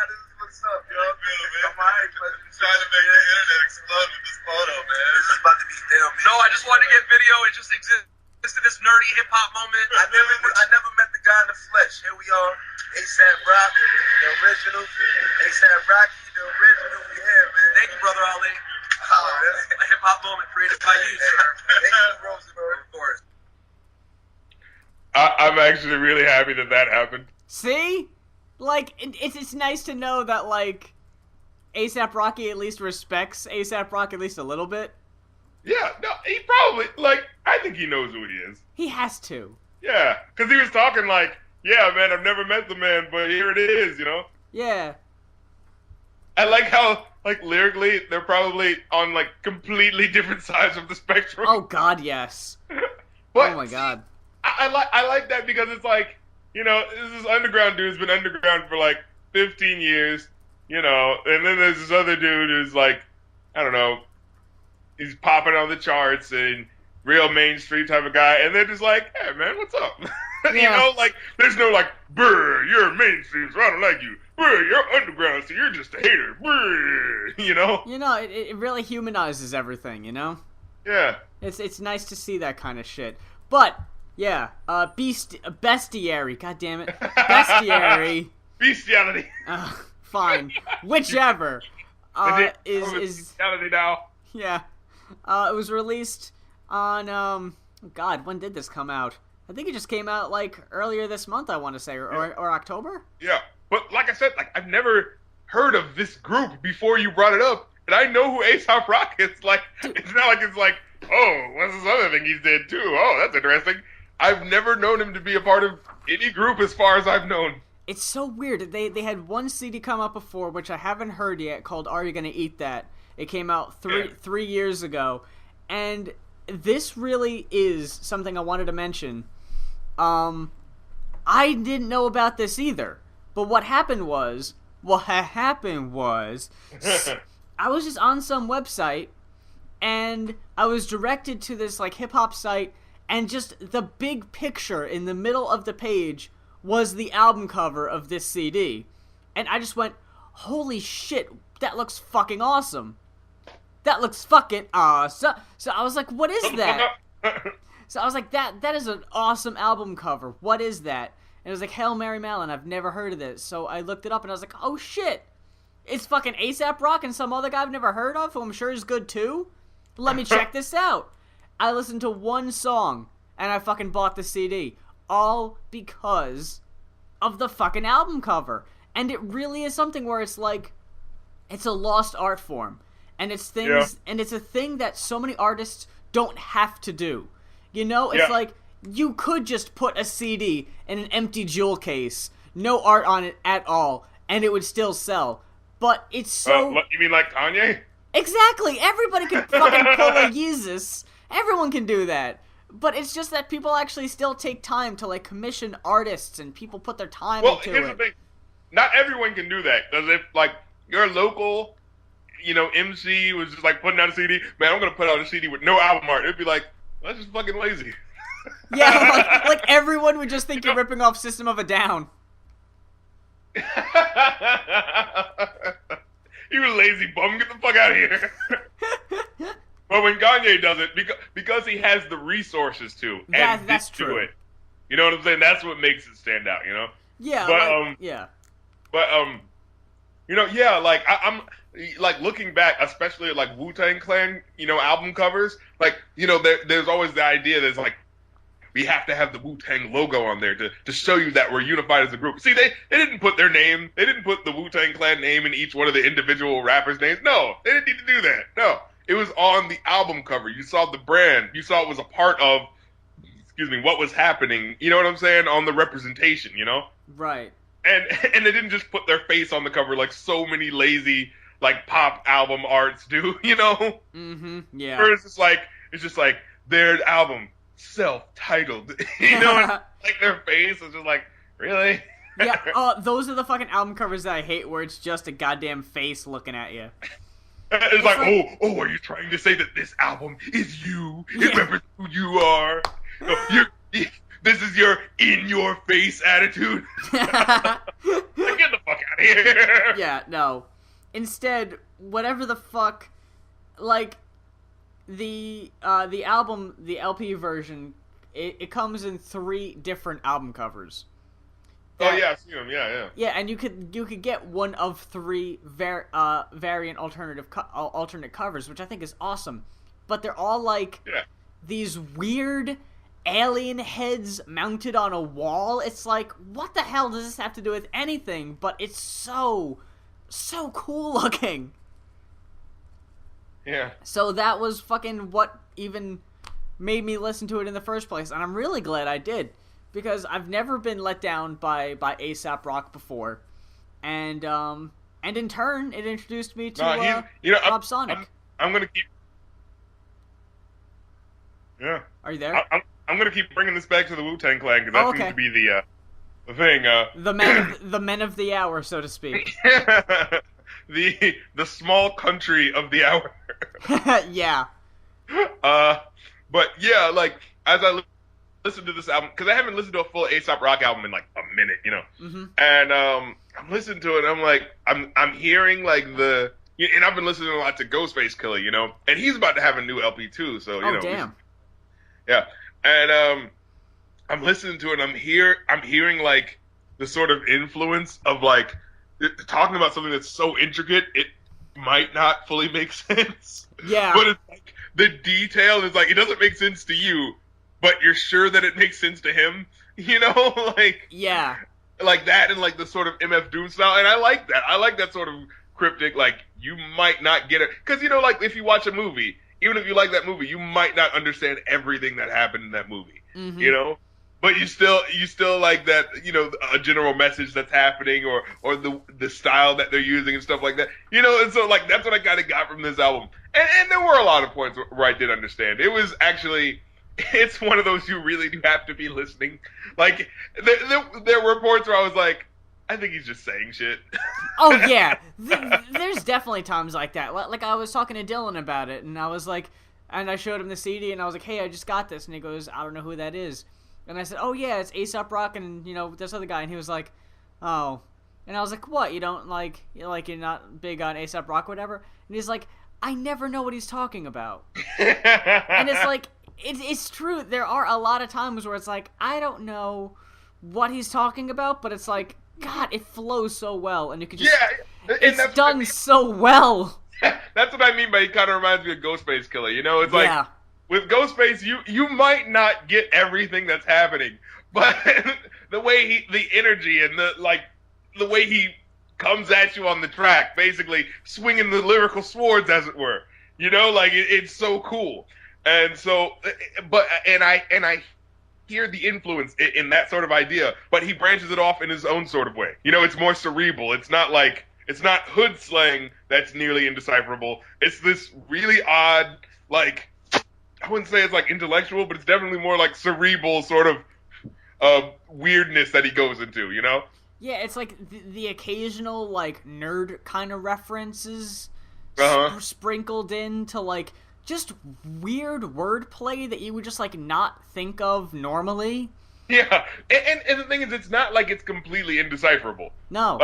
This is what's up, yo. I'm alright, but I'm trying to make the internet explode with this photo, man. This is about to be ill, man. No, I just wanted to get video. It just existed this nerdy hip-hop moment. I never met the guy in the flesh. Here we are. A$AP Rock, the original. A$AP Rocky, the original. We here, man. Thank you, Brother Ali. A hip-hop moment created by you, sir. Thank you, Rosenberg. Of course. I'm actually really happy that happened. See? Like, it's nice to know that, like, A$AP Rocky at least respects A$AP Rock at least a little bit. Yeah, no, he probably, like, I think he knows who he is. He has to. Yeah, because he was talking like, yeah, man, I've never met the man, but here it is, you know? Yeah. I like how, like, lyrically, they're probably on, like, completely different sides of the spectrum. Oh, God, yes. But, oh, my God. I like that because it's like, you know, this underground dude's been underground for, like, 15 years, you know, and then there's this other dude who's, like, I don't know, he's popping on the charts and real mainstream type of guy, and they're just like, hey, man, what's up? Yeah. You know, like, there's no, like, brr, you're mainstream, so I don't like you. Brr, you're underground, so you're just a hater. Brr, you know? You know, it really humanizes everything, you know? Yeah. It's nice to see that kind of shit. But, yeah, Bestiary, god damn it. Bestiary. Bestiality. Fine. Whichever. Is bestiality now. Yeah. It was released on God, when did this come out? I think it just came out like earlier this month, I want to say, or October. Yeah, but like I said, like I've never heard of this group before you brought it up, and I know who A$AP Rock is. Like, it's not like it's like, oh, what's this other thing he's did too? Oh, that's interesting. I've never known him to be a part of any group as far as I've known. It's so weird. They had one CD come out before, which I haven't heard yet, called "Are You Gonna Eat That?" It came out three years ago, and this really is something I wanted to mention. I didn't know about this either, but what happened was I was just on some website, and I was directed to this like hip hop site, and just the big picture in the middle of the page was the album cover of this CD, and I just went, "Holy shit, that looks fucking awesome! That looks fucking awesome!" So I was like, "What is that?" So I was like, that is an awesome album cover. What is that? And it was like, Hail Mary Mallon. I've never heard of this. So I looked it up, and I was like, oh shit, it's fucking A$AP Rock and some other guy I've never heard of, who I'm sure is good too. Let me check this out. I listened to one song, and I fucking bought the CD. All because of the fucking album cover. And it really is something where it's like, it's a lost art form. And it's things, and it's a thing that so many artists don't have to do. You know, it's like, you could just put a CD in an empty jewel case, no art on it at all, and it would still sell. But it's so... you mean like Kanye? Exactly! Everybody can fucking pull a Yeezus. Everyone can do that. But it's just that people actually still take time to, like, commission artists, and people put their time into it. Well, here's the thing. Not everyone can do that. Because if, like, your local, MC was just, like, putting out a CD, man, I'm going to put out a CD with no album art. It'd be like, that's just fucking lazy. Yeah, like everyone would just think you're ripping off System of a Down. You lazy bum, get the fuck out of here. But when Kanye does it, because he has the resources to, and that's do true. it. You know what I'm saying? That's what makes it stand out, Yeah, But, yeah. But, like, I'm... like, looking back, especially at, like, Wu-Tang Clan, album covers, like, there's always the idea that's, like, we have to have the Wu-Tang logo on there to show you that we're unified as a group. See, they didn't put their name, they didn't put the Wu-Tang Clan name in each one of the individual rappers' names. No, they didn't need to do that. No, it was on the album cover. You saw the brand. You saw it was a part of, what was happening, you know what I'm saying, on the representation, Right. And they didn't just put their face on the cover like so many lazy... like pop album arts do, Mm-hmm. Yeah. Or it's just like their album self-titled, like their face is just like, really? Yeah. Those are the fucking album covers that I hate, where it's just a goddamn face looking at you. It's like, are you trying to say that this album is you? It represents who you are. This is your in-your-face attitude. Like, get the fuck out of here. Yeah. No. Instead, whatever the fuck, like, the album, the LP version, it comes in 3 different album covers. Oh yeah, I see them. Yeah. Yeah, and you could get one of 3 variant alternate covers, which I think is awesome. But they're all like these weird alien heads mounted on a wall. It's like, what the hell does this have to do with anything? But it's so cool looking. Yeah. So that was fucking what even made me listen to it in the first place, and I'm really glad I did, because I've never been let down by A$AP Rock before, and in turn it introduced me to Rob Sonic. I'm gonna keep. Yeah. Are you there? I'm gonna keep bringing this back to the Wu-Tang Clan, because that seems to be the thing. The men of the hour, so to speak. the small country of the hour. Yeah. But yeah, like, as I listen to this album, because I haven't listened to a full A$AP Rock album in like a minute, Mm-hmm. And I'm listening to it, and I'm like, I'm hearing like and I've been listening a lot to Ghostface Killah, and he's about to have a new LP too, so damn. Yeah, and I'm listening to it, and I'm hearing like the sort of influence of like talking about something that's so intricate it might not fully make sense. Yeah. But it's like the detail is like, it doesn't make sense to you, but you're sure that it makes sense to him. You know, Yeah. like that, and like the sort of MF Doom style. And I like that. I like that sort of cryptic. Like you might not get it because like if you watch a movie, even if you like that movie, you might not understand everything that happened in that movie. Mm-hmm. You know. But you still like that, a general message that's happening, or the style that they're using and stuff like that, and so like that's what I kind of got from this album, and there were a lot of points where I did understand. It was actually, it's one of those you really do have to be listening. Like there were points where I was like, I think he's just saying shit. Oh yeah, there's definitely times like that. Like I was talking to Dylan about it, and I was like, and I showed him the CD, and I was like, hey, I just got this, and he goes, I don't know who that is. And I said, oh, yeah, it's A$AP Rock and, this other guy. And he was like, oh. And I was like, what? You don't you're not big on A$AP Rock or whatever? And he's like, I never know what he's talking about. And it's like, it's true. There are a lot of times where it's like, I don't know what he's talking about, but it's like, God, it flows so well. And you can just, it's done so well. That's what I mean by, it kind of reminds me of Ghostface Killer. It's like, yeah. With Ghostface, you might not get everything that's happening, but the way the energy and the way he comes at you on the track, basically swinging the lyrical swords, as it were, it's so cool. And so, and I hear the influence in that sort of idea, but he branches it off in his own sort of way. It's more cerebral. It's not hood slang that's nearly indecipherable. It's this really odd, I wouldn't say it's intellectual, but it's definitely more cerebral sort of weirdness that he goes into, Yeah, it's like the occasional nerd kind of references sprinkled into just weird wordplay that you would just not think of normally. Yeah, and the thing is, it's not like it's completely indecipherable. No.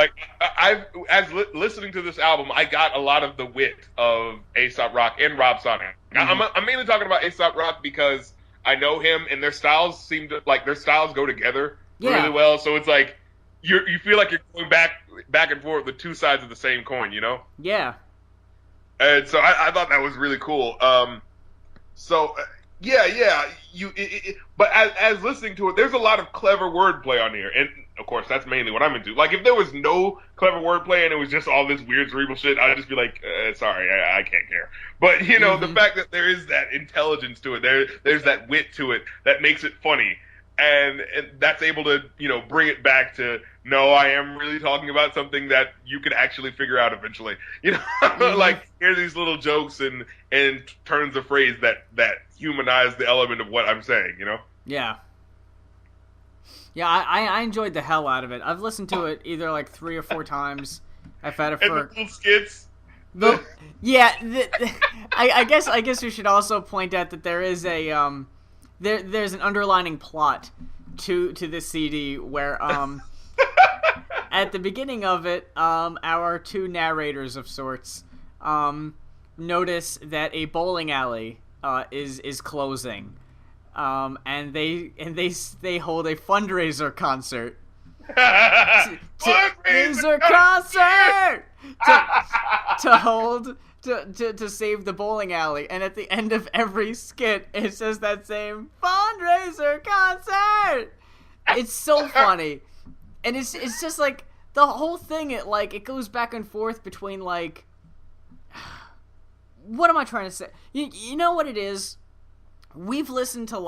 Listening to this album, I got a lot of the wit of A$AP Rock and Rob Sonic. Mm-hmm. I'm mainly talking about A$AP Rock because I know him, and their styles go together really well. So it's like you feel like you're going back and forth with two sides of the same coin, Yeah. And so I thought that was really cool. Yeah. But as listening to it, there's a lot of clever wordplay on here, and of course that's mainly what I'm into. If there was no clever wordplay and it was just all this weird cerebral shit, I'd just be like, sorry, I can't care. But the fact that there is that intelligence to it, there's that wit to it that makes it funny, and that's able to bring it back to, no, I am really talking about something that you could actually figure out eventually. Here's these little jokes and turns of phrase that humanize the element of what I'm saying, Yeah. Yeah, I enjoyed the hell out of it. I've listened to it either 3 or 4 times. I've had it for... And the little skits. I guess we should also point out that there is a there's an underlining plot to this CD where at the beginning of it, our two narrators of sorts notice that a bowling alley is closing, and they hold a fundraiser concert. Fundraiser concert to save the bowling alley, and at the end of every skit, it says that same fundraiser concert. It's so funny, and it's just the whole thing. It goes back and forth between what am I trying to say? You know what it is? We've listened to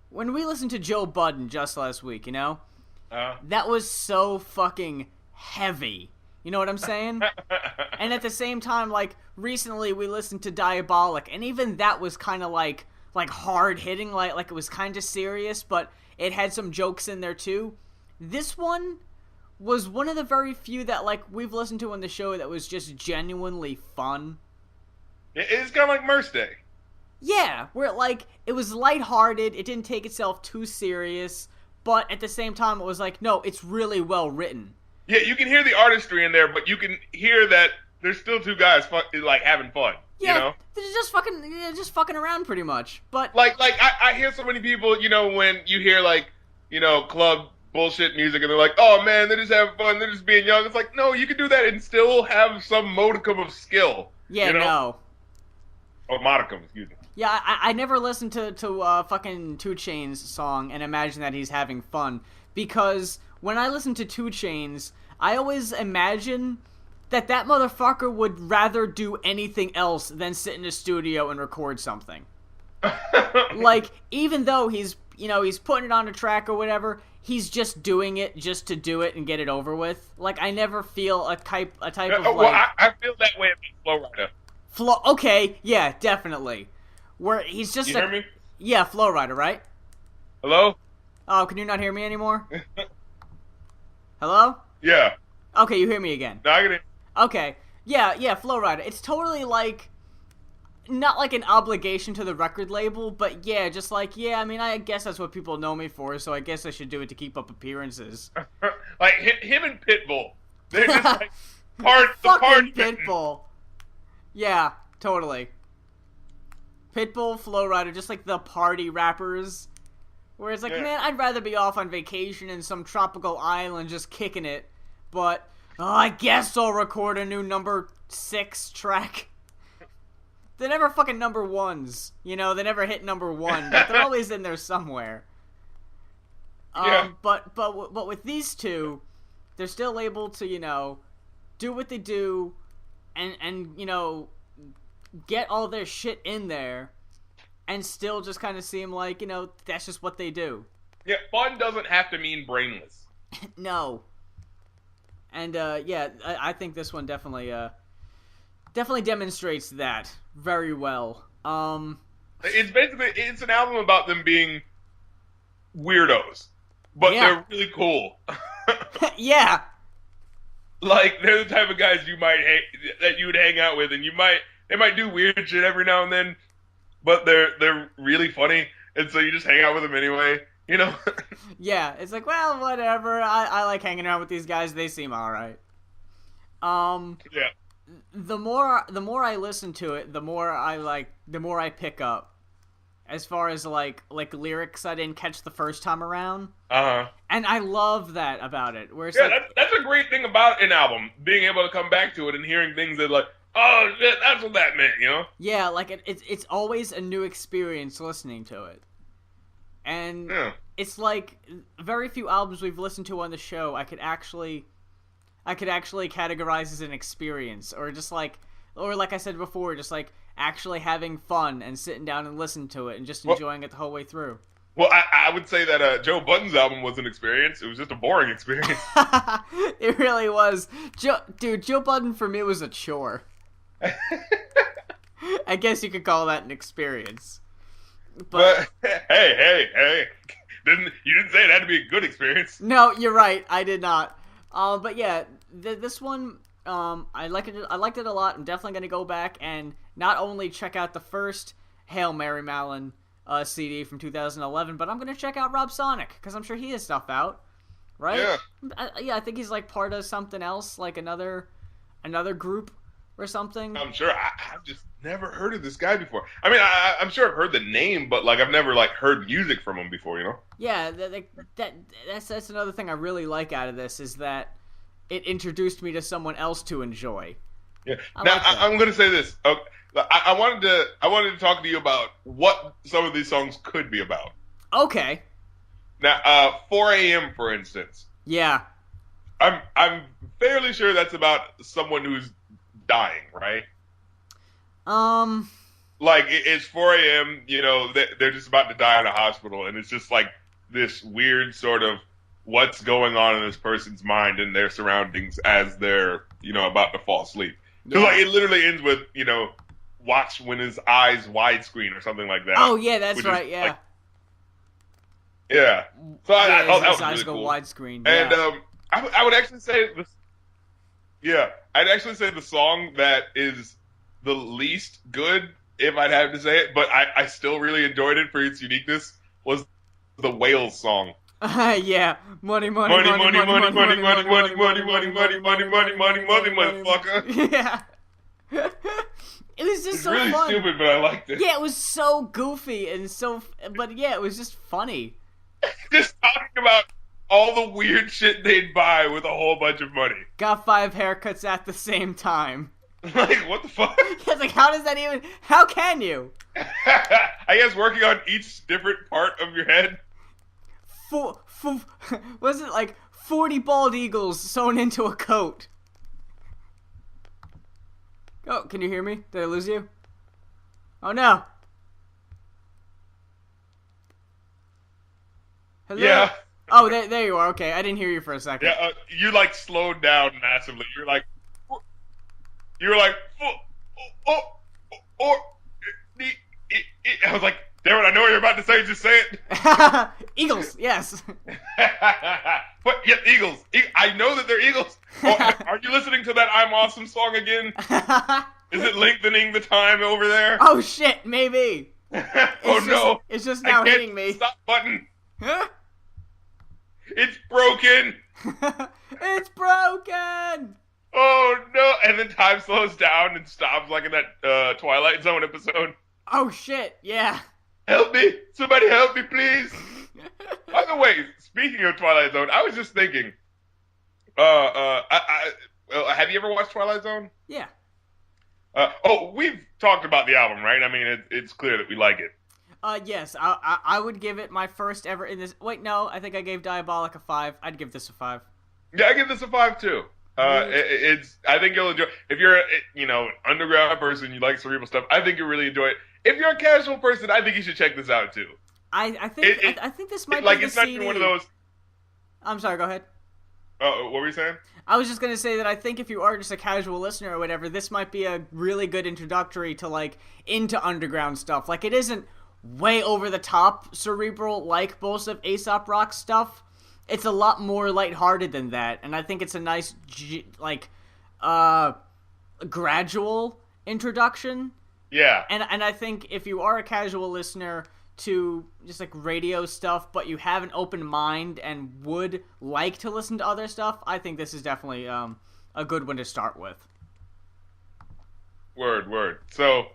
when we listened to Joe Budden just last week, that was so fucking heavy. You know what I'm saying? And at the same time, recently we listened to Diabolic, and even that was kind of hard hitting, like it was kind of serious, but it had some jokes in there too. This one was one of the very few that we've listened to on the show that was just genuinely fun. It's kind of like Merce Day. Yeah, where it was lighthearted, it didn't take itself too serious, but at the same time it was no, it's really well written. Yeah, you can hear the artistry in there, but you can hear that there's still two guys having fun. Yeah, they're just fucking around pretty much. But I hear so many people, when you hear club bullshit music, and they're like, oh man, they're just having fun, they're just being young. It's no, you can do that and still have some modicum of skill. Yeah, no. Or modicum, excuse me. Yeah, I never listened to fucking 2 Chainz song and imagine that he's having fun, because when I listen to 2 Chainz, I always imagine that motherfucker would rather do anything else than sit in a studio and record something. Like, even though he's putting it on a track or whatever, he's just doing it just to do it and get it over with. Like, I never feel a type of like... I feel that way about Flow Rider. Okay, yeah, definitely. Where he's just You hear me? Yeah, Flow Rider, right? Hello? Oh, can you not hear me anymore? Hello? Yeah. Okay, you hear me again. No, I get it. Okay. Yeah, Flow Rider. It's totally like, not like an obligation to the record label, but yeah, just like, yeah, I mean, I guess that's what people know me for, so I guess I should do it to keep up appearances. Like, him and Pitbull. They're just like, the Fucking party. Pitbull. Yeah, totally. Pitbull, Flow Rider, just like the party rappers. Where it's like, man, I'd rather be off on vacation in some tropical island just kicking it, but I guess I'll record a new number 6 track. They're never fucking number 1s, they never hit number 1, but they're always in there somewhere. But with these two, they're still able to, do what they do, and get all their shit in there, and still just kind of seem like, that's just what they do. Yeah, fun doesn't have to mean brainless. No. And, yeah, I think this one definitely demonstrates that very well. It's an album about them being weirdos, but they're really cool. Yeah. Like, they're the type of guys that you would hang out with, and they might do weird shit every now and then, but they're really funny, and so you just hang out with them anyway, Yeah, it's like, well, whatever. I like hanging out with these guys. They seem alright. Yeah. The more I listen to it, the more I pick up. As far as like lyrics I didn't catch the first time around. Uh-huh. And I love that about it. Where it's that's a great thing about an album, being able to come back to it and hearing things that like, oh shit, that's what that meant, Yeah, like it's always a new experience listening to it. And it's like very few albums we've listened to on the show I could actually categorize as an experience, or just like I said before, just like actually having fun and sitting down and listening to it and just enjoying it the whole way through. Well, I would say that Joe Budden's album was an experience. It was just a boring experience. It really was. Joe Budden for me was a chore. I guess you could call that an experience. But hey. You didn't say it had to be a good experience. No, you're right. I did not. But yeah, this one, I liked it a lot. I'm definitely going to go back and not only check out the first Hail Mary Mallon CD from 2011, but I'm going to check out Rob Sonic, because I'm sure he has stuff out, right? Yeah. I think he's like part of something else, like another group or something. I'm sure. I've just never heard of this guy before. I mean, I'm sure I've heard the name, but like I've never like heard music from him before, Yeah, that's another thing I really like out of this, is that it introduced me to someone else to enjoy. Yeah. I'm going to say this. I wanted to talk to you about what some of these songs could be about. Okay. Now, 4 a.m. for instance. Yeah. I'm fairly sure that's about someone who's dying, right? Like, it's 4 a.m., they're just about to die in a hospital, and it's just like this weird sort of what's going on in this person's mind and their surroundings as they're, about to fall asleep. So, like, it literally ends with, watch when his eyes widescreen or something like that. Oh, yeah, that's right, yeah. Like, yeah. So I thought that was eyes really go cool. Widescreen. Yeah. And I would actually say this. Yeah, I'd actually say the song that is the least good, if I'd have to say it, but I still really enjoyed it for its uniqueness, was the Whales song. Yeah, money, motherfucker. Yeah. It was just so really fun. Stupid, but I liked it. Yeah, it was so goofy and but yeah, it was just funny. Just talking about all the weird shit they'd buy with a whole bunch of money. Got 5 haircuts at the same time. Like, what the fuck? It's like, how does that even... How can you? I guess working on each different part of your head. Was it like 40 bald eagles sewn into a coat? Oh, can you hear me? Did I lose you? Oh no. Hello? Yeah. Oh, there you are. Okay, I didn't hear you for a second. Yeah, you like slowed down massively. You were like, I was like, damn it, I know what you're about to say. Just say it. Eagles, yes. What? Yeah, Eagles. I know that they're Eagles. Oh, are you listening to that "I'm Awesome" song again? Is it lengthening the time over there? Oh shit, maybe. No! It's just now hitting me. Stop button. It's broken. It's broken. Oh no! And then time slows down and stops, like in that Twilight Zone episode. Oh shit! Yeah. Help me! Somebody help me, please! By the way, speaking of Twilight Zone, I was just thinking. Have you ever watched Twilight Zone? Yeah. We've talked about the album, right? I mean, it's clear that we like it. Yes. I would give it my first ever in this. Wait, no. I think I gave Diabolic a 5. I'd give this a 5. Yeah, I give this a 5 too. I think you'll enjoy. If you're, an underground person, you like cerebral stuff. I think you'll really enjoy it. If you're a casual person, I think you should check this out too. I think this might be like the it's not CD. even one of those. I'm sorry. Go ahead. What were you saying? I was just gonna say that I think if you are just a casual listener or whatever, this might be a really good introductory to like into underground stuff. Like it isn't way over the top cerebral like most of Aesop Rock stuff. It's a lot more lighthearted than that, and I think it's a nice gradual introduction. Yeah. And I think if you are a casual listener to just like radio stuff, but you have an open mind and would like to listen to other stuff, I think this is definitely a good one to start with. Word. So,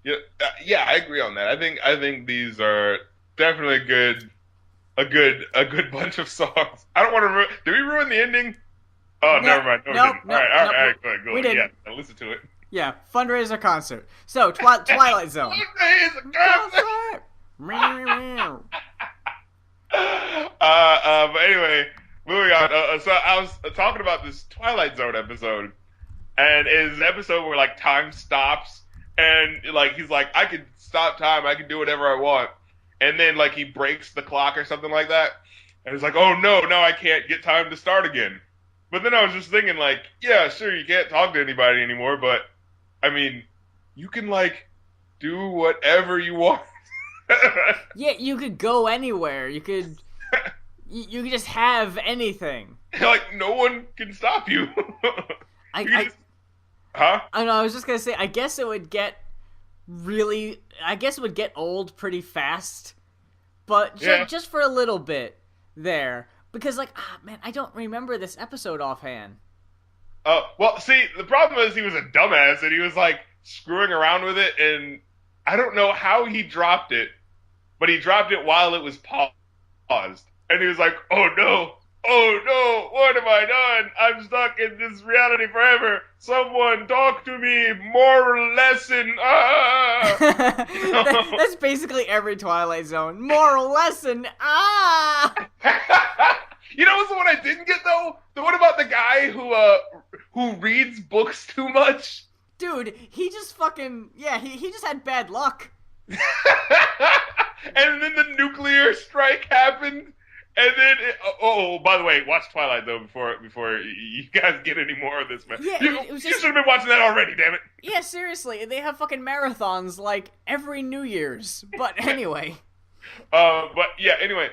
yeah, I agree on that. I think these are definitely a good bunch of songs. I don't want to ruin. Did we ruin the ending? Oh, No, never mind. No, no, we didn't. no, All no, right, go ahead. we didn't. Yeah, listen to it. Yeah, fundraiser concert. So, Twilight Zone. Concert. But anyway, moving on. So I was talking about this Twilight Zone episode, and it's an episode where like time stops, and like he's like, I can stop time, I can do whatever I want, and then like he breaks the clock or something like that, and he's like, oh no, now I can't get time to start again. But then I was just thinking like, yeah, sure, you can't talk to anybody anymore, but I mean, you can like do whatever you want. Yeah, you could go anywhere. You could just have anything. Like no one can stop you. Huh? I know. I was just gonna say. I guess it would get old pretty fast, but just for a little bit there, because like, man, I don't remember this episode offhand. Well, see, the problem is he was a dumbass and he was like screwing around with it, and I don't know how he dropped it, but he dropped it while it was paused, and he was like, oh no, what have I done? I'm stuck in this reality forever. Someone talk to me, moral lesson. That's basically every Twilight Zone. Moral lesson. You know what's the one I didn't get though? The one about the guy who reads books too much. Dude, he just fucking he just had bad luck. And then the nuclear strike happened, and then by the way, watch Twilight though before you guys get any more of this, man. Yeah, you should have been watching that already, damn it. Yeah, seriously, they have fucking marathons like every New Year's. But anyway. Anyway,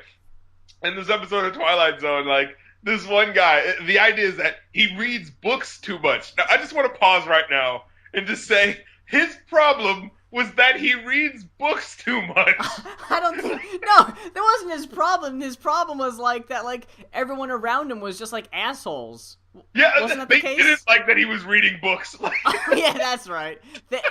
in this episode of Twilight Zone, like this one guy, the idea is that he reads books too much. Now, I just want to pause right now and just say his problem was that he reads books too much. I don't think... No, that wasn't his problem. His problem was, like, that, like, everyone around him was just, like, assholes. Yeah, wasn't that the case? They didn't like that he was reading books. Oh, yeah, that's right.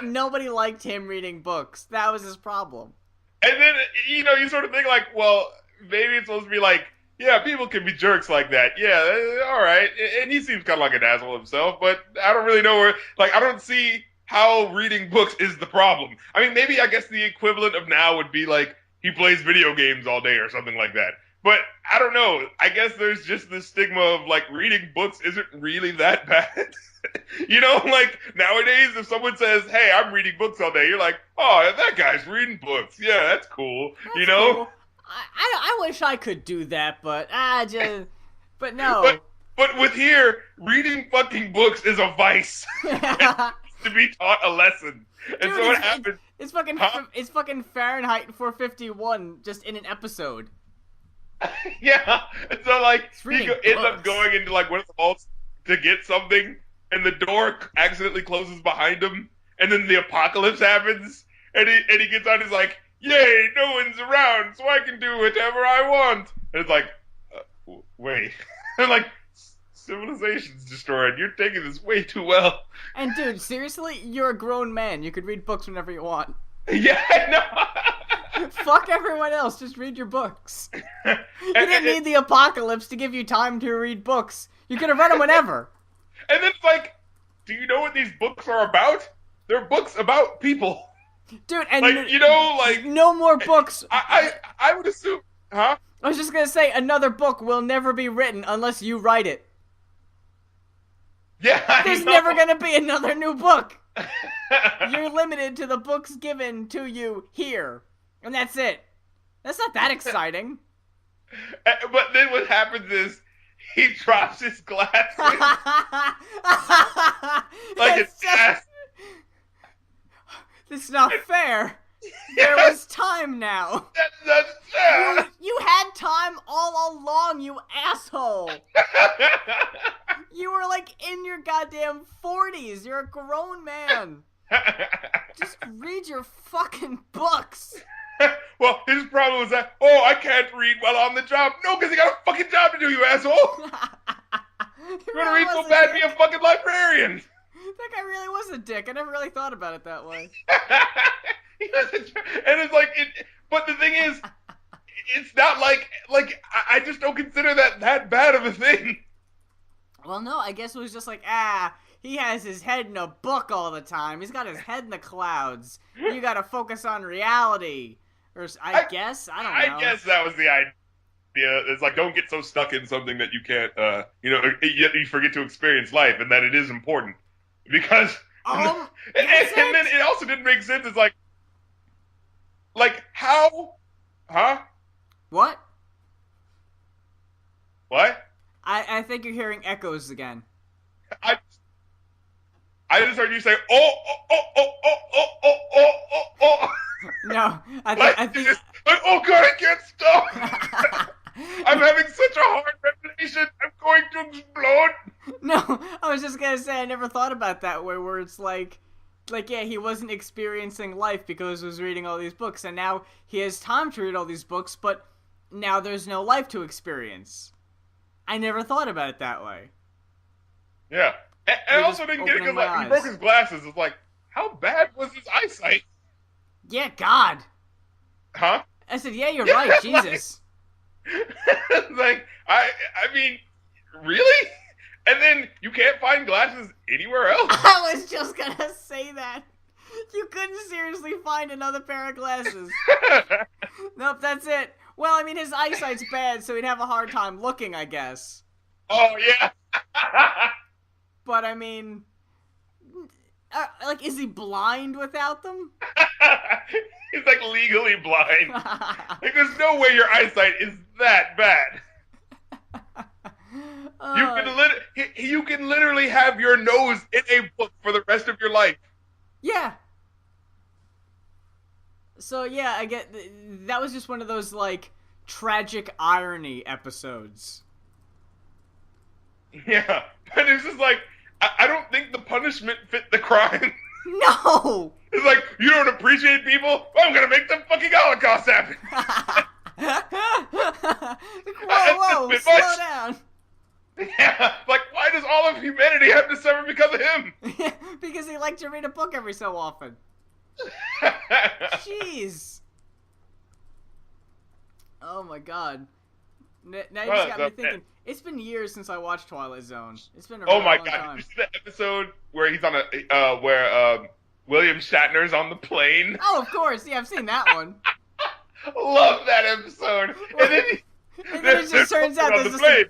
Nobody liked him reading books. That was his problem. And then, you sort of think, like, well, maybe it's supposed to be, like, Yeah, people can be jerks like that. Yeah, all right. And he seems kind of like an asshole himself, but I don't really know where. Like, I don't see how reading books is the problem. I mean, maybe I guess the equivalent of now would be like he plays video games all day or something like that. But I don't know. I guess there's just this stigma of like reading books isn't really that bad. You know, like nowadays, if someone says, "Hey, I'm reading books all day," you're like, "Oh, that guy's reading books. Yeah, that's cool." That's you know. cool. I wish I could do that, but but no. But with here, reading fucking books is a vice. To be taught a lesson. And Dude, so what happens? It's fucking it's fucking Fahrenheit 451 just in an episode. Yeah. And so like He ends up going into like one of the vaults to get something, and the door accidentally closes behind him, and then the apocalypse happens, and he gets out. He's like, "Yay, no one's around, so I can do whatever I want." And it's like, wait, and like civilization's destroyed. You're taking this way too well. And dude, seriously, you're a grown man. You could read books whenever you want. Yeah, I know. Fuck everyone else. Just read your books. You didn't need the apocalypse to give you time to read books. You could have read them whenever. And then it's like, do you know what these books are about? They're books about people. Dude, and like, you know, like no more books. I would assume, huh? I was just gonna say, another book will never be written unless you write it. Yeah, There's never gonna be another new book. You're limited to the books given to you here. And that's it. That's not that exciting. But then what happens is he drops his glasses. Like it's just... This is not fair. There was time now. That's You had time all along, you asshole. You were like in your goddamn 40s. You're a grown man. Just read your fucking books. Well, his problem was that, I can't read while on the job. No, because he got a fucking job to do, you asshole. You want to read so bad, be a fucking librarian. That guy really was a dick. I never really thought about it that way. And it's like, but the thing is, it's not like I just don't consider that bad of a thing. Well, no, I guess it was just like, he has his head in a book all the time. He's got his head in the clouds. You gotta focus on reality. Or, I guess, I don't know. I guess that was the idea. It's like, don't get so stuck in something that you can't, you forget to experience life, and that it is important. Because, and then it also didn't make sense. It's like how, huh? What? What? I think you're hearing echoes again. I just heard you say, No, I think. Oh God, I can't stop. I'm having such a hard revelation. I'm going to explode. No, I was just gonna say I never thought about that way, where it's like yeah, he wasn't experiencing life because he was reading all these books, and now he has time to read all these books, but now there's no life to experience. I never thought about it that way. Yeah, and I also didn't get it because he broke his glasses. It's like, how bad was his eyesight? Yeah, God. Huh? I said, yeah, you're right, Jesus. Like, I mean, really? And then you can't find glasses anywhere else? I was just gonna say that. You couldn't seriously find another pair of glasses. Nope, that's it. Well, I mean, his eyesight's bad, so he'd have a hard time looking, I guess. Oh, yeah. But, I mean, is he blind without them? He's, like, legally blind. Like, there's no way your eyesight is that bad. You can literally have your nose in a book for the rest of your life. Yeah. So yeah, I get that was just one of those like tragic irony episodes. Yeah, but it's just like I don't think the punishment fit the crime. No. It's like, you don't appreciate people? Well, I'm gonna make the fucking Holocaust happen. Whoa, slow down. Yeah, like, why does all of humanity have to suffer because of him? Because he liked to read a book every so often. Jeez. Oh my God. Now you just got me thinking. It's been years since I watched Twilight Zone. It's been a Oh really my long god! time. Did you see the episode where he's on William Shatner's on the plane? Oh, of course. Yeah, I've seen that one. Love that episode. And then it just turns out there's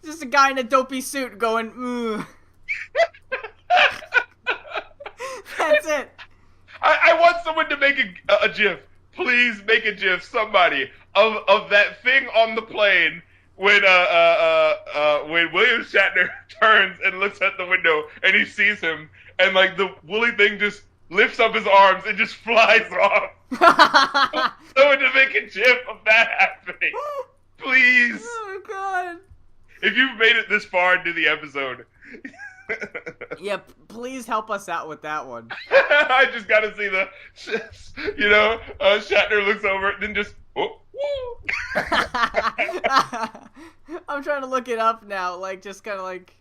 just a guy in a dopey suit going, "Ooh." That's it. I want someone to make a GIF. Please make a GIF, somebody, of that thing on the plane when William Shatner turns and looks at the window and he sees him, and like the woolly thing just lifts up his arms and just flies off. Someone to make a GIF of that happening, please. Oh god. If you've made it this far into the episode. Yeah, please help us out with that one. I just gotta see Shatner looks over and then just, oh, woo. I'm trying to look it up now, like, just kind of like,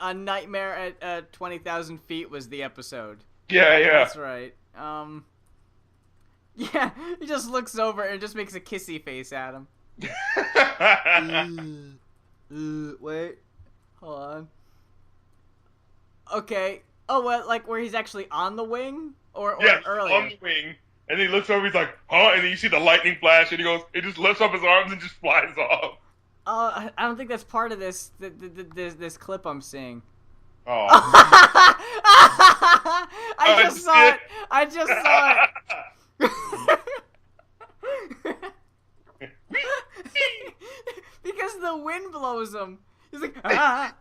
A Nightmare at 20,000 Feet was the episode. Yeah. That's right. Yeah, he just looks over and just makes a kissy face at him. Wait. Hold on. Okay. Oh, what? Like where he's actually on the wing, or yeah, earlier? On the wing, and then he looks over. He's like, "Huh?" And then you see the lightning flash, and he goes, "It just lifts up his arms and just flies off." I don't think that's part of this clip I'm seeing. Oh. I just saw it. I just saw it. Because the wind blows him. He's like, ah.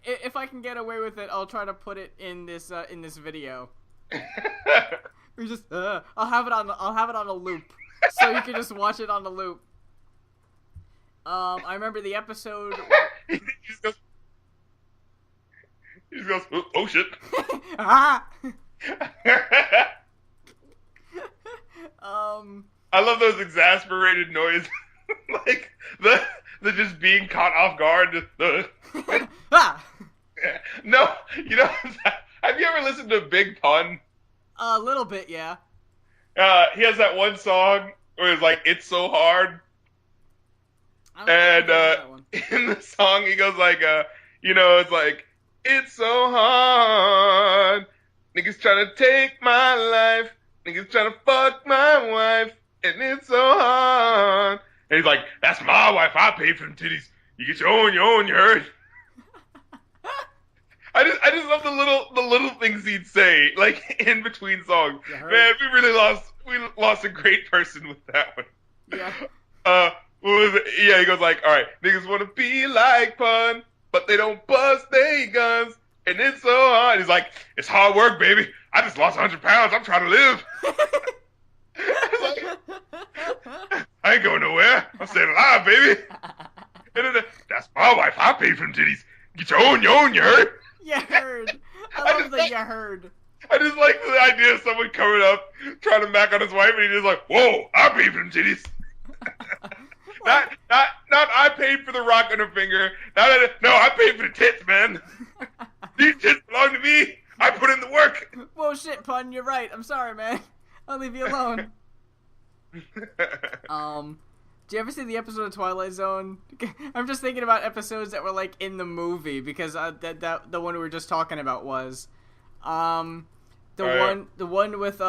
If I can get away with it, I'll try to put it in this video. We just I'll have it on a loop, so you can just watch it on the loop. I remember the episode. He just goes, oh shit. Ah. I love those exasperated noises, like the just being caught off guard. Ah. No, have you ever listened to Big Pun? A little bit, yeah. He has that one song where it's like, "It's so hard," and in the song he goes like, it's like, "It's so hard, niggas trying to take my life, niggas trying to fuck my wife, and it's so hard." And he's like, "That's my wife. I paid for them titties. You get your own, you heard." I just love the little things he'd say, like in between songs. Man, we lost a great person with that one. Yeah. What was it? Yeah, he goes like, "All right, niggas wanna be like Pun, but they don't bust they guns, and it's so hard." He's like, "It's hard work, baby. I just lost 100 pounds. I'm trying to live." I ain't going nowhere. I'm staying alive, baby. And then, "That's my wife. I paid for them titties. Get your own, you heard?" You heard. I love that you heard. I just like the idea of someone coming up, trying to mac on his wife, and he's just like, "Whoa, I paid for them titties." Not I paid for the rock on her finger. No, I paid for the tits, man. These tits belong to me. I put in the work. Whoa, shit, Pun, you're right. I'm sorry, man. I'll leave you alone. Do you ever see the episode of Twilight Zone? I'm just thinking about episodes that were like in the movie, because that the one we were just talking about was the one with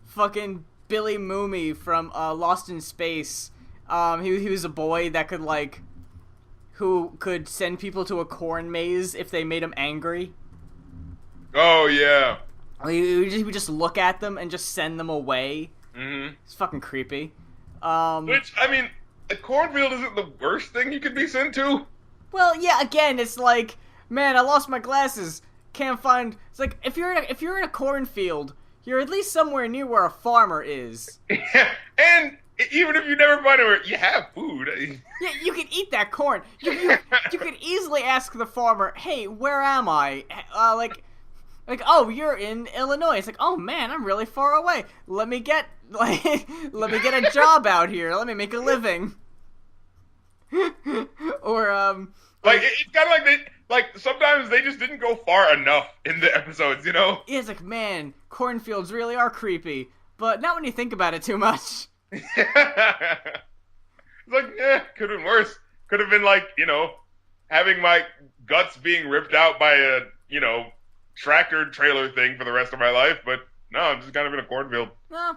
fucking Billy Mooney from Lost in Space. He was a boy that who could send people to a corn maze if they made him angry. Oh yeah. He would just look at them and just send them away. Mm-hmm. It's fucking creepy. Which, I mean, a cornfield isn't the worst thing you could be sent to. Well, yeah. Again, it's like, man, I lost my glasses. Can't find. It's like if you're in a cornfield, you're at least somewhere near where a farmer is. Yeah, and even if you never find it, you have food. Yeah, you can eat that corn. You could easily ask the farmer, "Hey, where am I?" Oh, you're in Illinois. It's like, oh man, I'm really far away. Let me get a job out here. Let me make a living. Or it's kind of like sometimes they just didn't go far enough in the episodes, you know? Yeah, it's like, man, cornfields really are creepy. but not when you think about it too much. It's like, could have been worse. Could have been like, having my guts being ripped out by a, tractor trailer thing for the rest of my life, but no, I'm just kind of in a cornfield. No,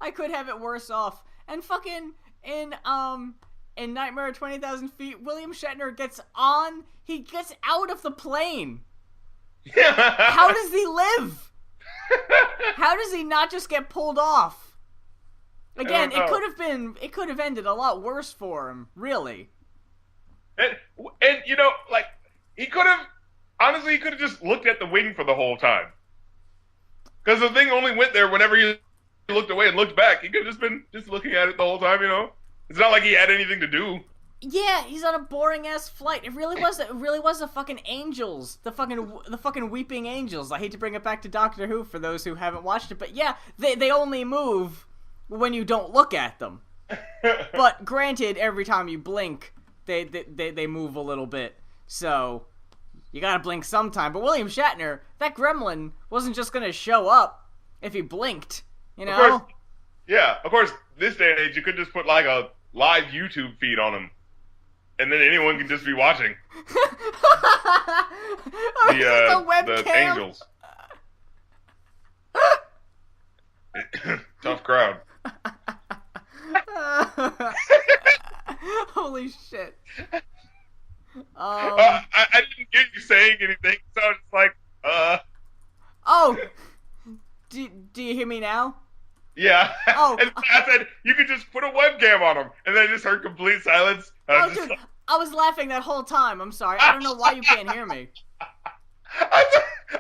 I could have it worse off. And fucking in Nightmare at 20,000 Feet, William Shatner gets out of the plane. How does he live? How does he not just get pulled off? Again, it could have ended a lot worse for him, really. And he could have, honestly, he could have just looked at the wing for the whole time. Because the thing only went there whenever he looked away and looked back. He could have just been looking at it the whole time, It's not like he had anything to do. Yeah, he's on a boring ass flight. It really was the fucking angels, the fucking weeping angels. I hate to bring it back to Doctor Who for those who haven't watched it, but yeah, they only move when you don't look at them. But granted, every time you blink, they move a little bit. So you gotta blink sometime. But William Shatner, that gremlin wasn't just gonna show up if he blinked. Of course, yeah, of course, this day and age, you could just put like a live YouTube feed on him. And then anyone can just be watching. The angels. Tough crowd. Holy shit. I didn't hear you saying anything, so I was just like, Oh! Do you hear me now? Yeah. Oh. And I said, you could just put a webcam on him. And then I just heard complete silence. Dude, I was laughing that whole time. I'm sorry. I don't know why you can't hear me. I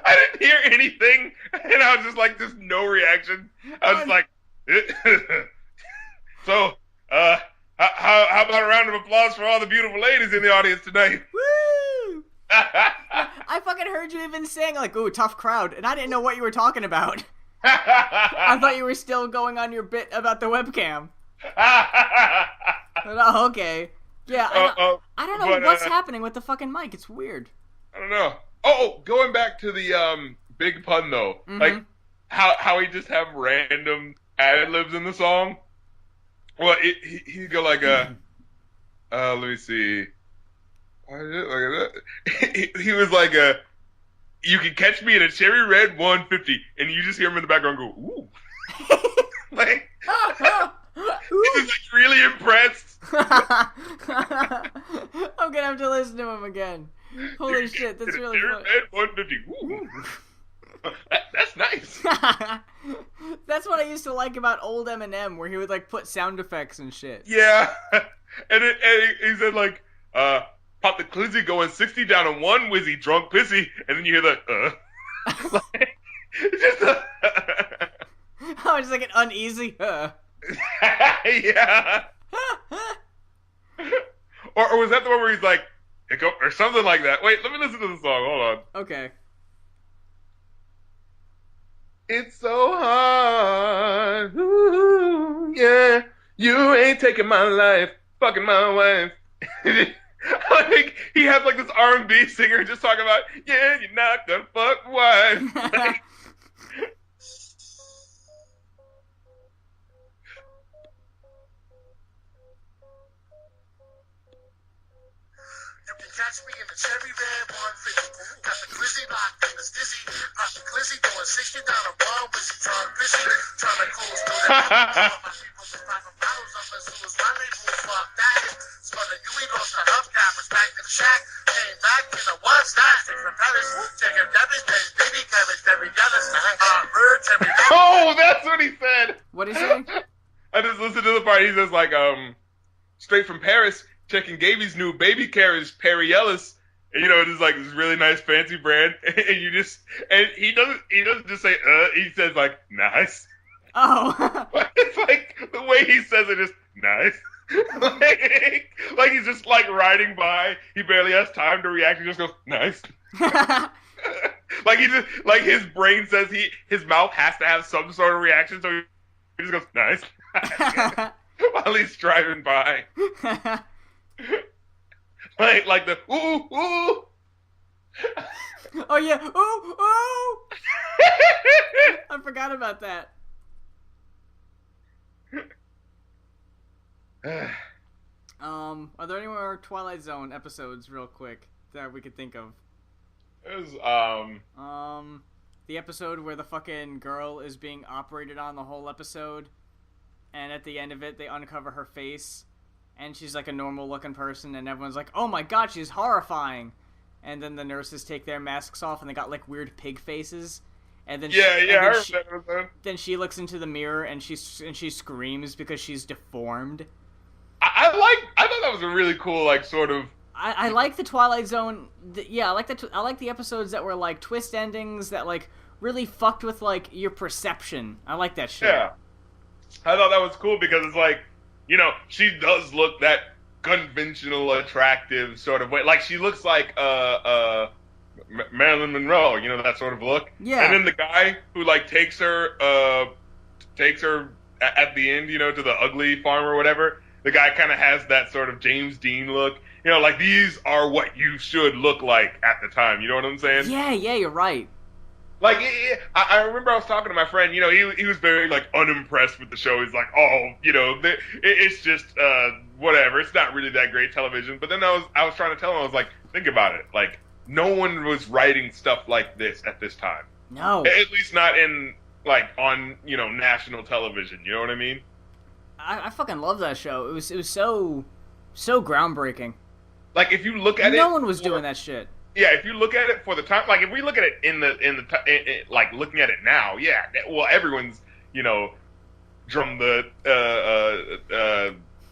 didn't hear anything. And I was just like, just no reaction. I was like, so, how about a round of applause for all the beautiful ladies in the audience tonight? Woo! I fucking heard you even saying, like, ooh, tough crowd. And I didn't know what you were talking about. I thought you were still going on your bit about the webcam. Oh, okay. Yeah, I don't know what's happening with the fucking mic. It's weird. I don't know. Oh, going back to the big pun though, like how he just have random ad libs in the song. Well, he'd go like let me see. Why did it like that? He was like you can catch me in a cherry red 150, and you just hear him in the background go, ooh. Like, he's just like really impressed. I'm gonna have to listen to him again. Holy shit, that's really funny. Cherry red 150, ooh. That's nice. That's what I used to like about old Eminem, where he would like put sound effects and shit. Yeah. And he said like, pop the clizzy going 60 down on one whizzy, drunk pissy, and then you hear the like, just oh, just like an uneasy yeah. or was that the one where he's like, or something like that? Wait, let me listen to the song. Hold on. Okay. It's so hard. Ooh, yeah. You ain't taking my life, fucking my wife. I think he has like this R&B singer just talking about, yeah, you're not gonna fuck wife. Like, catch me in the cherry red 150. Got the glizzy locked in the stizzy. Pop the glizzy going 60 down a one with she tongue fishy. Trying to cool through the my people just packing bottles up as soon as my label fuck that. Spun the Huey, lost the hubcappers back to the shack. Came back in a what's that? From Paris, taking Debbie's days, baby cabbage, Debbie jealous. Bird, Debbie. Oh, that's what he said. What is he? I just listened to the part. He says like, straight from Paris. Checking Gaby's new baby carriage, Perry Ellis, and just like this really nice fancy brand, and he doesn't just say he says like nice. Oh. It's like the way he says it is nice. like he's just like riding by, he barely has time to react, he just goes nice. Like he just like his brain says his mouth has to have some sort of reaction, so he just goes nice. While he's driving by. like the ooh ooh. Oh yeah, ooh ooh. I forgot about that. Are there any more Twilight Zone episodes, real quick, that we could think of? There's the episode where the fucking girl is being operated on the whole episode, and at the end of it, they uncover her face, and she's like a normal-looking person, and everyone's like, "Oh my god, she's horrifying!" And then the nurses take their masks off, and they got like weird pig faces. And then then she looks into the mirror, and she screams because she's deformed. I thought that was a really cool, like, sort of. I like the Twilight Zone. I like the episodes that were like twist endings that like really fucked with like your perception. I like that shit. Yeah, I thought that was cool because it's like, you know, she does look that conventional, attractive sort of way. Like she looks like Marilyn Monroe. You know, that sort of look. Yeah. And then the guy who like takes her at the end, you know, to the ugly farm or whatever. The guy kind of has that sort of James Dean look. You know, like, these are what you should look like at the time. You know what I'm saying? Yeah, you're right. Like, I remember I was talking to my friend, you know, he was very, like, unimpressed with the show. He's like, oh, you know, it's just, whatever. It's not really that great television. But then I was trying to tell him, I was like, think about it. Like, no one was writing stuff like this at this time. No. At least not in, like, on, you know, national television. You know what I mean? I fucking love that show. It was so groundbreaking. Like, if you look at no one was doing that shit. Yeah, if you look at it for the time, like if we look at it in like looking at it now, yeah, well, everyone's, you know, from the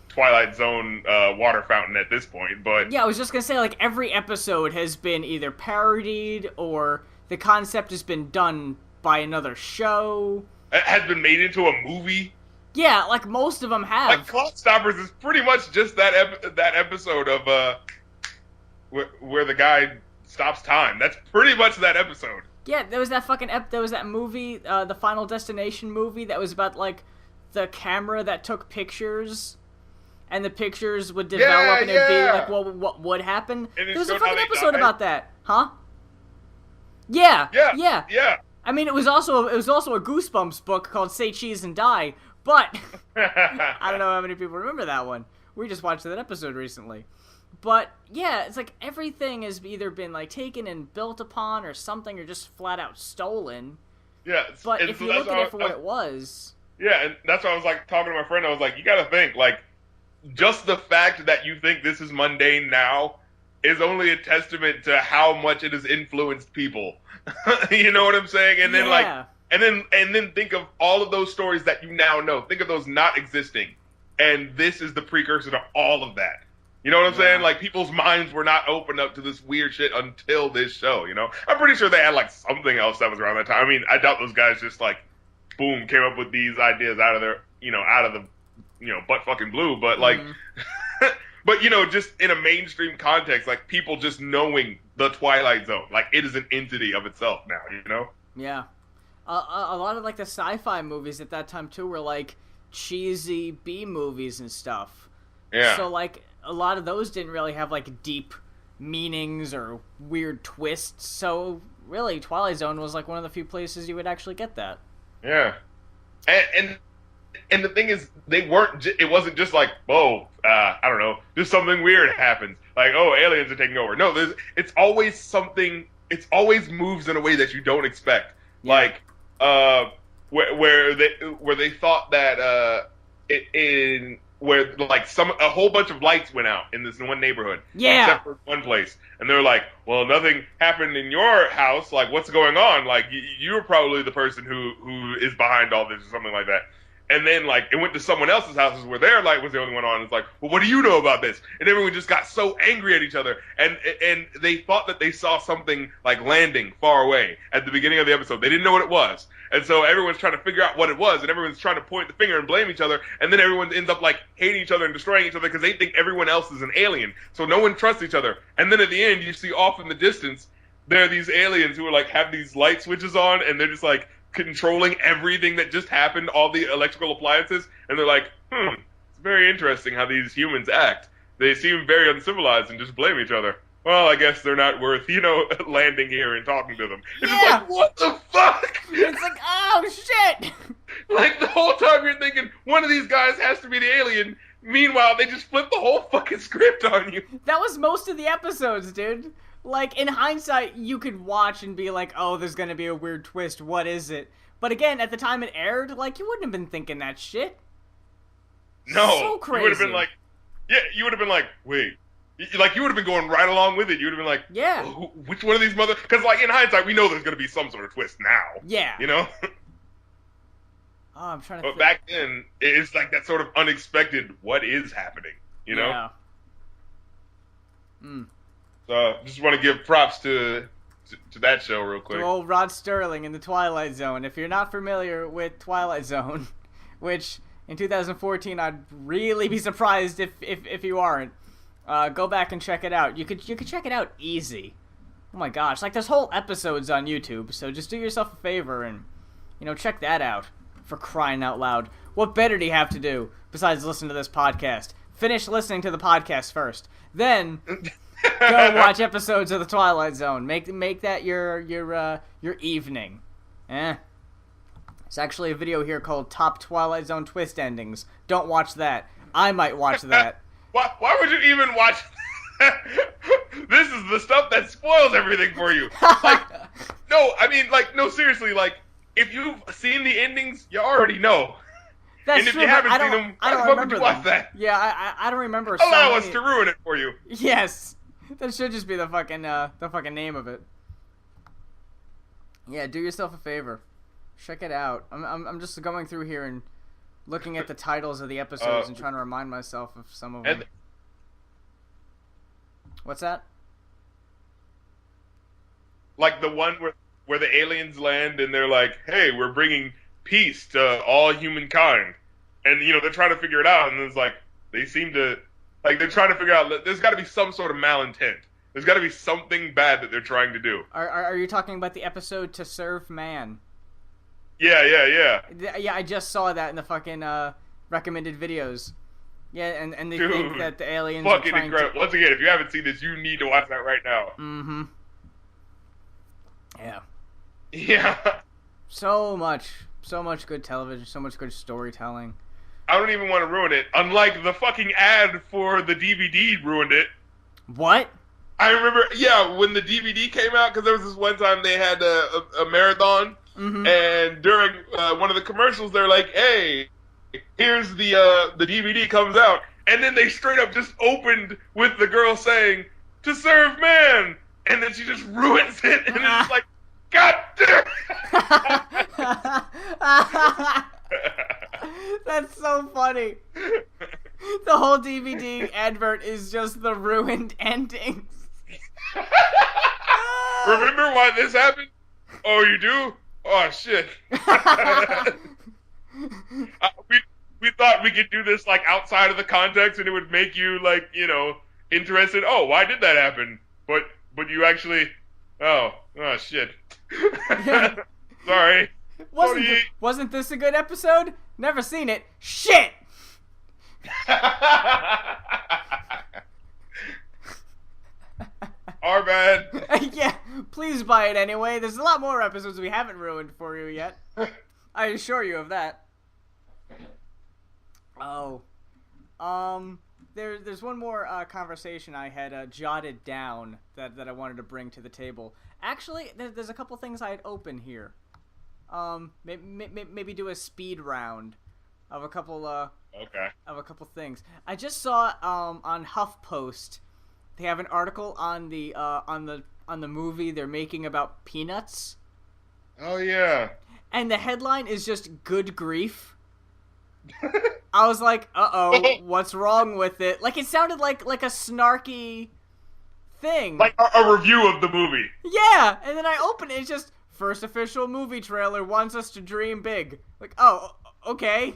Twilight Zone water fountain at this point, but yeah, I was just gonna say, like, every episode has been either parodied or the concept has been done by another show. It has been made into a movie. Yeah, like most of them have. Like Clock Stoppers is pretty much just that episode of where the guy stops time. That's pretty much that episode. Yeah, there was that fucking there was that movie, the Final Destination movie that was about like the camera that took pictures, and the pictures would develop and it'd be like, well, what would happen? There was a fucking episode about that, huh? Yeah. I mean, it was also a Goosebumps book called Say Cheese and Die. But I don't know how many people remember that one. We just watched that episode recently. But yeah, it's like everything has either been like taken and built upon or something, or just flat out stolen. Yeah. But if you look at it for what it was. Yeah, and that's why I was like talking to my friend. I was like, you got to think, like, just the fact that you think this is mundane now is only a testament to how much it has influenced people. You know what I'm saying? And then like. And then think of all of those stories that you now know. Think of those not existing. And this is the precursor to all of that. You know what I'm saying? Like, people's minds were not opened up to this weird shit until this show, you know? I'm pretty sure they had, like, something else that was around that time. I mean, I doubt those guys just, like, boom, came up with these ideas out of the, butt fucking blue. But, like, but, you know, just in a mainstream context, like, people just knowing the Twilight Zone. Like, it is an entity of itself now, you know? Yeah. A lot of, like, the sci-fi movies at that time, too, were, like, cheesy B-movies and stuff. Yeah. So, like, a lot of those didn't really have, like, deep meanings or weird twists. So, really, Twilight Zone was, like, one of the few places you would actually get that. Yeah. And the thing is, it wasn't just like, oh, I don't know, just something weird happens. Like, oh, aliens are taking over. No, it's always something, it always moves in a way that you don't expect. Yeah. Like, where they thought that a whole bunch of lights went out in this one neighborhood, except for one place, and they were like, well, nothing happened in your house, like, what's going on? Like, you're probably the person who is behind all this or something like that. And then, like, it went to someone else's houses where their light was the only one on. It's like, well, what do you know about this? And everyone just got so angry at each other. And they thought that they saw something, like, landing far away at the beginning of the episode. They didn't know what it was. And so everyone's trying to figure out what it was. And everyone's trying to point the finger and blame each other. And then everyone ends up, like, hating each other and destroying each other because they think everyone else is an alien. So no one trusts each other. And then at the end, you see off in the distance, there are these aliens who are, like, have these light switches on. And they're just, like, controlling everything that just happened, all the electrical appliances, and they're like, it's very interesting how these humans act. They seem very uncivilized and just blame each other. Well, I guess they're not worth, landing here and talking to them. It's just like, what the fuck? It's like, oh, shit! Like, the whole time you're thinking, one of these guys has to be the alien, Meanwhile, they just flip the whole fucking script on you. That was most of the episodes, dude. Like, in hindsight, you could watch and be like, oh, there's gonna be a weird twist, what is it? But again, at the time it aired, like, you wouldn't have been thinking that shit. No. So crazy. You would have been like, yeah, you would have been like, wait. Like, you would have been going right along with it. You would have been like, yeah. Which one of these mother... Because, like, in hindsight, we know there's going to be some sort of twist now. Yeah. You know? Oh, I'm trying to But back then, it's like that sort of unexpected, what is happening? You know? Yeah. So, just want to give props to that show real quick. To old Rod Sterling in the Twilight Zone. If you're not familiar with Twilight Zone, which in 2014 I'd really be surprised if you aren't, go back and check it out. You could check it out easy. Oh my gosh, like there's whole episodes on YouTube, so just do yourself a favor and, check that out. For crying out loud. What better do you have to do besides listen to this podcast? Finish listening to the podcast first. Then go watch episodes of the Twilight Zone. Make that your evening. There's actually a video here called Top Twilight Zone Twist Endings. Don't watch that. I might watch that. Why would you even watch This is the stuff that spoils everything for you. Like, no, seriously, like, if you've seen the endings, you already know. That's and if true, you haven't seen them, I don't why remember would you watch that? Yeah, I don't remember. Allow us to ruin it for you. Yes, that should just be the fucking name of it. Yeah, do yourself a favor, check it out. I'm just going through here and looking at the titles of the episodes and trying to remind myself of some of them. What's that? Like the one where the aliens land and they're like, hey, we're bringing peace to all humankind. And, they're trying to figure it out. And it's like, they seem to, like, they're trying to figure out, there's got to be some sort of malintent. There's got to be something bad that they're trying to do. Are you talking about the episode To Serve Man? Yeah. Yeah, I just saw that in the fucking recommended videos. Yeah, and they Dude, think that the aliens fucking are trying incredible. Once again, if you haven't seen this, you need to watch that right now. Mm-hmm. Yeah. Yeah. So much good television, so much good storytelling. I don't even want to ruin it. Unlike the fucking ad for the DVD ruined it. What? I remember, when the DVD came out, because there was this one time they had a marathon, and during one of the commercials, they're like, hey, here's the DVD comes out. And then they straight up just opened with the girl saying, to serve man! And then she just ruins it, and it's like, God damn! That's so funny. The whole DVD advert is just the ruined endings. Remember why this happened? Oh, you do? Oh, shit. We thought we could do this, like, outside of the context, and it would make you, like, interested. Oh, why did that happen? But you actually... Oh, shit. Sorry. Wasn't this a good episode? Never seen it. Shit! Our bad. Yeah, please buy it anyway. There's a lot more episodes we haven't ruined for you yet. I assure you of that. Oh. There's one more conversation I had jotted down that I wanted to bring to the table. Actually, there's a couple things I had open here. Maybe do a speed round of a couple okay. Of a couple things. I just saw on HuffPost they have an article on the movie they're making about Peanuts. Oh yeah. And the headline is just good grief. I was like, uh-oh, what's wrong with it? Like, it sounded like a snarky thing. Like a review of the movie. Yeah, and then I open it, it's just, first official movie trailer wants us to dream big. Like, oh, okay.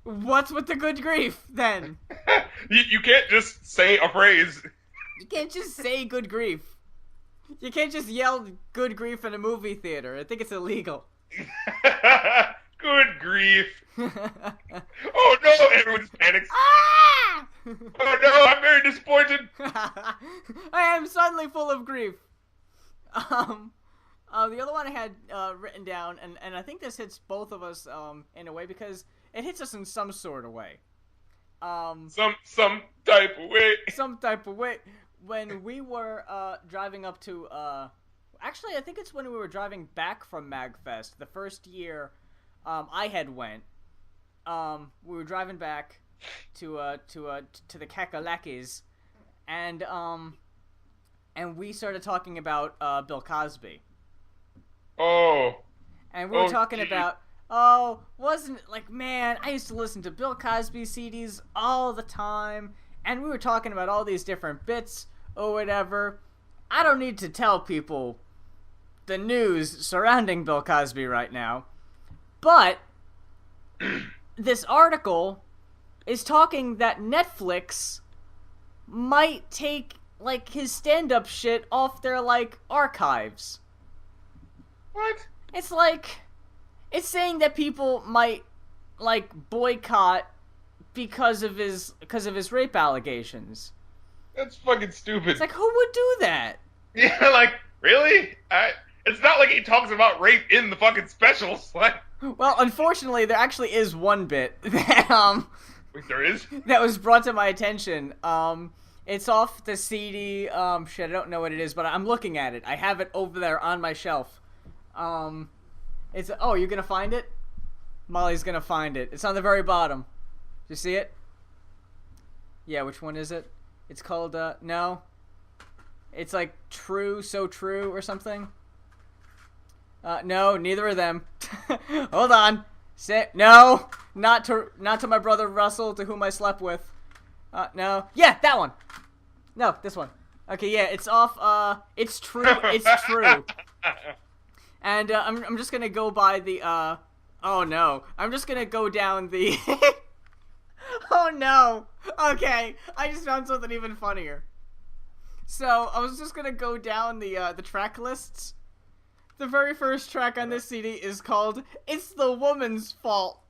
What's with the good grief, then? You can't just say a phrase. You can't just say good grief. You can't just yell good grief in a movie theater. I think it's illegal. Good grief. Oh no, everyone just panics. Ah! Oh no, I'm very disappointed. I am suddenly full of grief. The other one I had written down, and I think this hits both of us in a way because it hits us in some sort of way. Some type of way. Some type of way. When we were driving up to actually I think it's when we were driving back from MagFest the first year I had went. We were driving back to the Kakalakis, and we started talking about Bill Cosby. Oh. And we were talking about, wasn't it like, man, I used to listen to Bill Cosby CDs all the time, and we were talking about all these different bits or whatever. I don't need to tell people the news surrounding Bill Cosby right now, but this article is talking that Netflix might take, like, his stand-up shit off their, like, archives. What? It's like, it's saying that people might, like, boycott because of his rape allegations. That's fucking stupid. It's like, who would do that? Yeah, like, really? It's not like he talks about rape in the fucking specials. Like, well, unfortunately, there actually is one bit that, wait, there is? that was brought to my attention. It's off the CD, shit, I don't know what it is, but I'm looking at it. I have it over there on my shelf. You're gonna find it? Molly's gonna find it. It's on the very bottom. Do you see it? Yeah, which one is it? It's called, no. It's like True, So True or something. No, neither of them. Hold on. No, not to my brother Russell, to whom I slept with. No. Yeah, that one. No, this one. Okay, yeah, it's off, it's True, it's True. And, I'm just gonna go by the, oh no. I'm just gonna go down the, oh no. Okay, I just found something even funnier. So, I was just gonna go down the track lists. The very first track on this CD is called It's the Woman's Fault.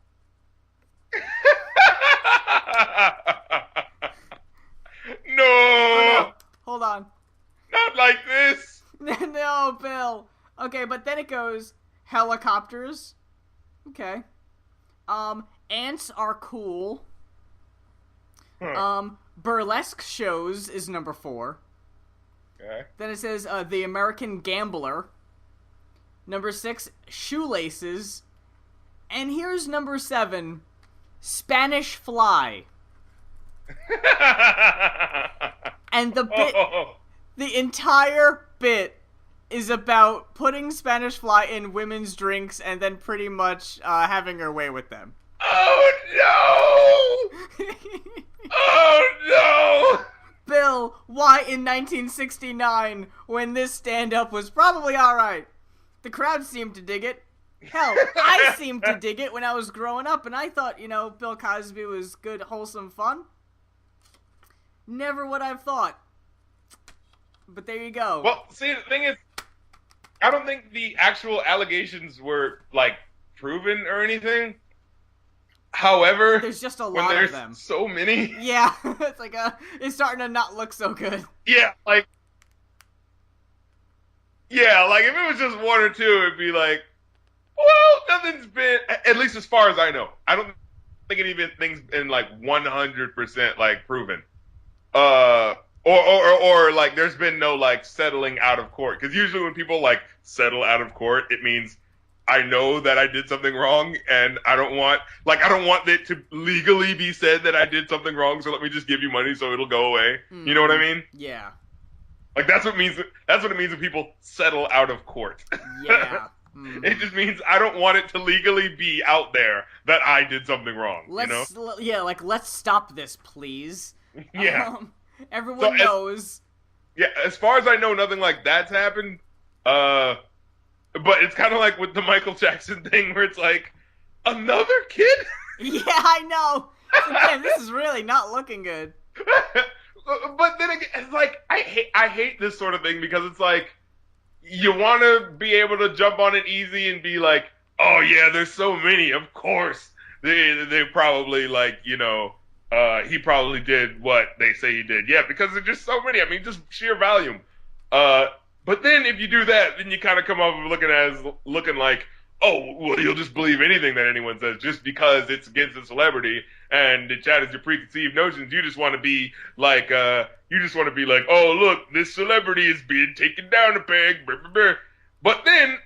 No! Oh, no! Hold on. Not like this! No, Bill. Okay, but then it goes Helicopters. Okay. Ants Are Cool. Burlesque Shows is number 4. Okay. Then it says The American Gambler. Number 6, Shoelaces. And here's number 7, Spanish Fly. And the entire bit is about putting Spanish Fly in women's drinks and then pretty much having her way with them. Oh no! Oh no! Bill, why in 1969, when this stand-up was probably alright? The crowd seemed to dig it. Hell, I seemed to dig it when I was growing up, and I thought, Bill Cosby was good, wholesome fun. Never would I've thought. But there you go. Well, see, the thing is, I don't think the actual allegations were, like, proven or anything. However, there's just a when lot there's of them. So many. Yeah, it's like it's starting to not look so good. Yeah, like if it was just one or two, it'd be like, well, nothing's been, at least as far as I know. I don't think anything's been like 100% like proven. Or like there's been no like settling out of court. Because usually when people like settle out of court, it means I know that I did something wrong, and I don't want it to legally be said that I did something wrong, so let me just give you money so it'll go away. You know what I mean? Yeah. Like that's what it means when people settle out of court. Yeah. It just means I don't want it to legally be out there that I did something wrong. Yeah, like let's stop this, please. Yeah. Everyone knows. Yeah, as far as I know, nothing like that's happened. But it's kind of like with the Michael Jackson thing, where it's like, another kid? Yeah, I know. Damn, this is really not looking good. But then again, it's like, I hate this sort of thing, because it's like, you want to be able to jump on it easy and be like, oh yeah, there's so many, of course. They probably, like, he probably did what they say he did. Yeah, because there's just so many. I mean, just sheer volume. But then if you do that, then you kind of come off looking like, oh, well, you'll just believe anything that anyone says just because it's against a celebrity. and it chatters your preconceived notions. You just want to be like, oh look, this celebrity is being taken down a peg. Blah, blah, blah. But then,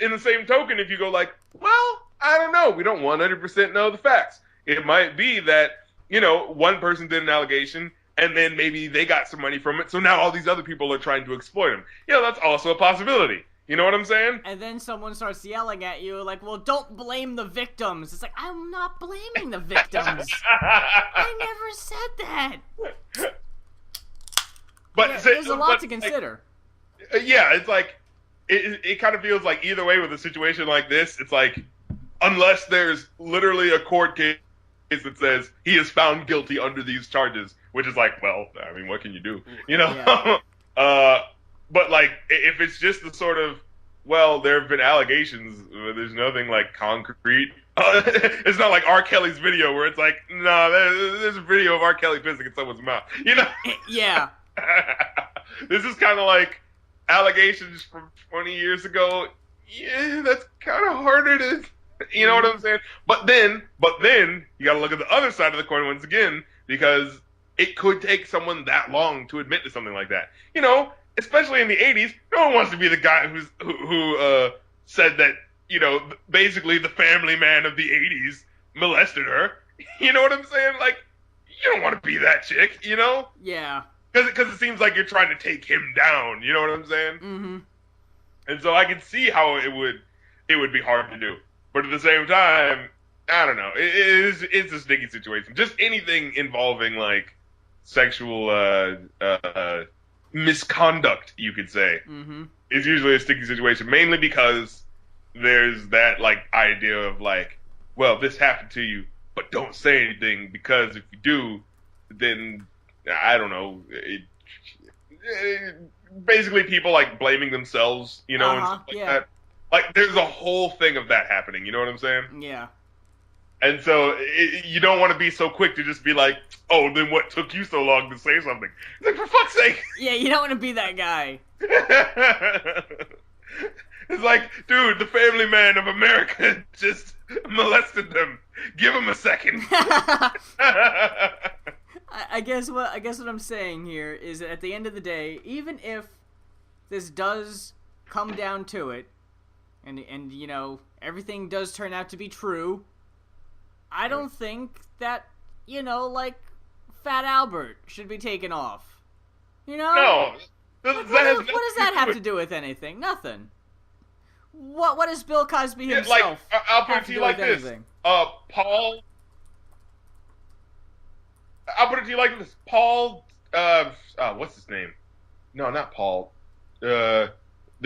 in the same token, if you go like, well, I don't know, we don't 100% know the facts. It might be that, one person did an allegation, and then maybe they got some money from it, so now all these other people are trying to exploit them. That's also a possibility. You know what I'm saying? And then someone starts yelling at you, like, well, don't blame the victims. It's like, I'm not blaming the victims. I never said that. But there's a lot to consider. It's like, it kind of feels like either way with a situation like this, it's like, unless there's literally a court case that says he is found guilty under these charges, which is like, well, I mean, what can you do? Yeah. But like, if it's just the sort of, well, there have been allegations, there's nothing like concrete. It's not like R. Kelly's video where it's like, no, there's a video of R. Kelly pissing in someone's mouth. Yeah. This is kind of like allegations from 20 years ago. Yeah, that's kind of harder to, you know what I'm saying? But then you got to look at the other side of the coin once again, because it could take someone that long to admit to something like that. Especially in the 80s, no one wants to be the guy who said that, basically the family man of the 80s molested her. You know what I'm saying? Like, you don't want to be that chick, Yeah. Because it seems like you're trying to take him down. You know what I'm saying? Mm-hmm. And so I can see how it would be hard to do. But at the same time, I don't know. It's a sticky situation. Just anything involving, like, sexual misconduct, you could say, is usually a sticky situation, mainly because there's that, like, idea of, like, well, this happened to you, but don't say anything, because if you do, then, I don't know, basically people, like, blaming themselves, and stuff like that. Like, there's a whole thing of that happening, you know what I'm saying? Yeah. And so you don't want to be so quick to just be like, oh, then what took you so long to say something? It's like, for fuck's sake. Yeah, you don't want to be that guy. It's like, dude, the family man of America just molested them. Give him a second. I guess what I'm saying here is that at the end of the day, even if this does come down to it, and everything does turn out to be true, I don't think that, like, Fat Albert should be taken off. No. What does that have to do with anything? Nothing. What does Bill Cosby himself I'll have put to it to do you like with this. anything? I'll put it to you like this. Paul, what's his name? No, not Paul. The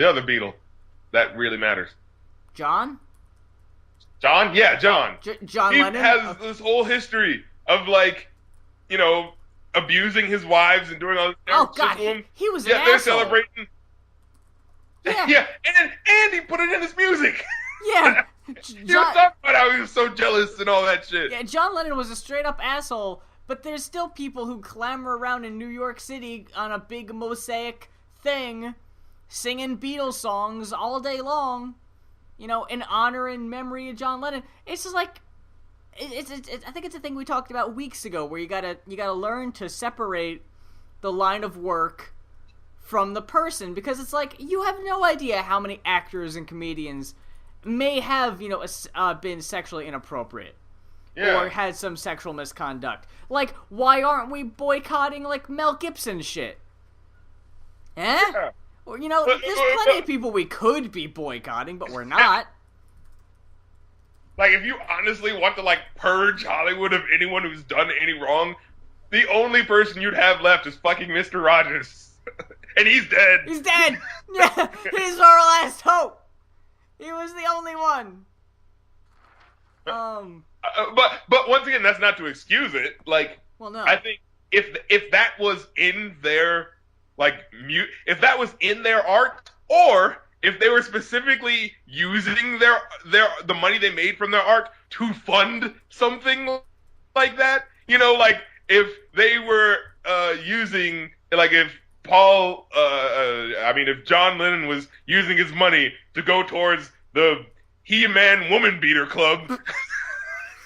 other Beatle that really matters. John? John? Yeah, John. John he Lennon? Has this whole history of, like, abusing his wives and doing all this God, shit to him. He was an they're asshole. Celebrating. Yeah. And he put it in his music. Yeah. He was talking about how he was so jealous and all that shit. Yeah, John Lennon was a straight-up asshole, but there's still people who clamor around in New York City on a big mosaic thing, singing Beatles songs all day long, in honor and memory of John Lennon. It's just like, I think it's a thing we talked about weeks ago, where you gotta learn to separate the line of work from the person, because it's like, you have no idea how many actors and comedians may have, been sexually inappropriate. Yeah. Or had some sexual misconduct. Like, why aren't we boycotting, like, Mel Gibson shit? Yeah. Or, there's plenty of people we could be boycotting, but we're not. Like, if you honestly want to, like, purge Hollywood of anyone who's done any wrong, the only person you'd have left is fucking Mr. Rogers. And he's dead. He's dead! Yeah, he's our last hope! He was the only one. But once again, that's not to excuse it. Like, well, no. I think if that was in their, like, if that was in their art, or if they were specifically using the money they made from their art to fund something like that, like, if they were using, like, if if John Lennon was using his money to go towards the He-Man Woman Beater Club,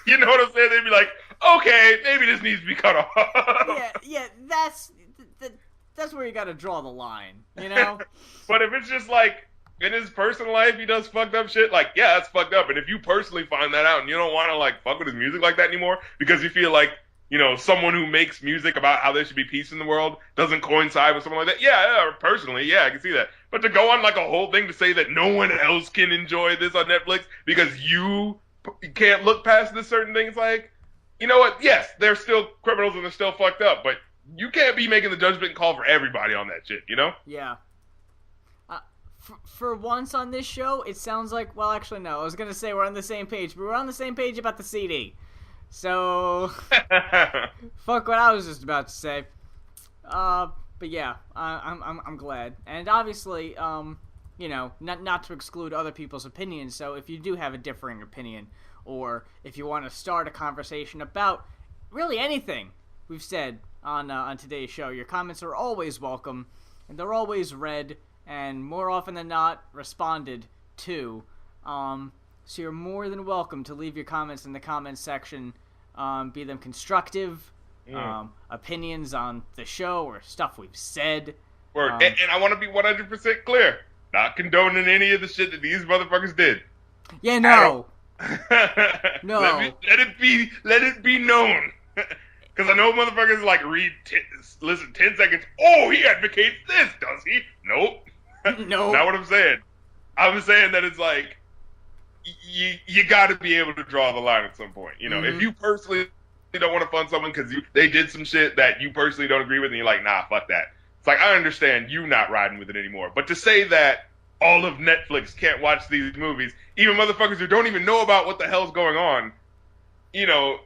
you know what I'm saying? They'd be like, okay, maybe this needs to be cut off. Yeah, that's where you gotta draw the line, you know? But if it's just like, in his personal life, he does fucked up shit, like, yeah, that's fucked up. And if you personally find that out and you don't want to, like, fuck with his music like that anymore because you feel like, you know, someone who makes music about how there should be peace in the world doesn't coincide with someone like that, yeah, personally, yeah, I can see that. But to go on, like, a whole thing to say that no one else can enjoy this on Netflix because you can't look past this certain thing, it's like, you know what, yes, they're still criminals and they're still fucked up, but you can't be making the judgment call for everybody on that shit, you know? Yeah. For once on this show, it sounds like, well, actually, no. I was going to say we're on the same page, but we're on the same page about the CD. So, fuck what I was just about to say. But yeah, I'm glad. And obviously, you know, not to exclude other people's opinions, so if you do have a differing opinion, or if you want to start a conversation about really anything we've said on today's show, your comments are always welcome, and they're always read, and more often than not, responded to. So you're more than welcome to leave your comments in the comments section, be them constructive, opinions on the show or stuff we've said. Word. And I want to be 100% clear. Not condoning any of the shit that these motherfuckers did. Yeah, no. No. Let it be known. Because I know motherfuckers like listen 10 seconds. Oh, he advocates this, does he? Nope. No. Not what I'm saying. I'm saying that it's like, you got to be able to draw the line at some point. You know, if you personally don't want to fund someone because they did some shit that you personally don't agree with, and you're like, nah, fuck that. It's like, I understand you not riding with it anymore. But to say that all of Netflix can't watch these movies, even motherfuckers who don't even know about what the hell's going on, you know,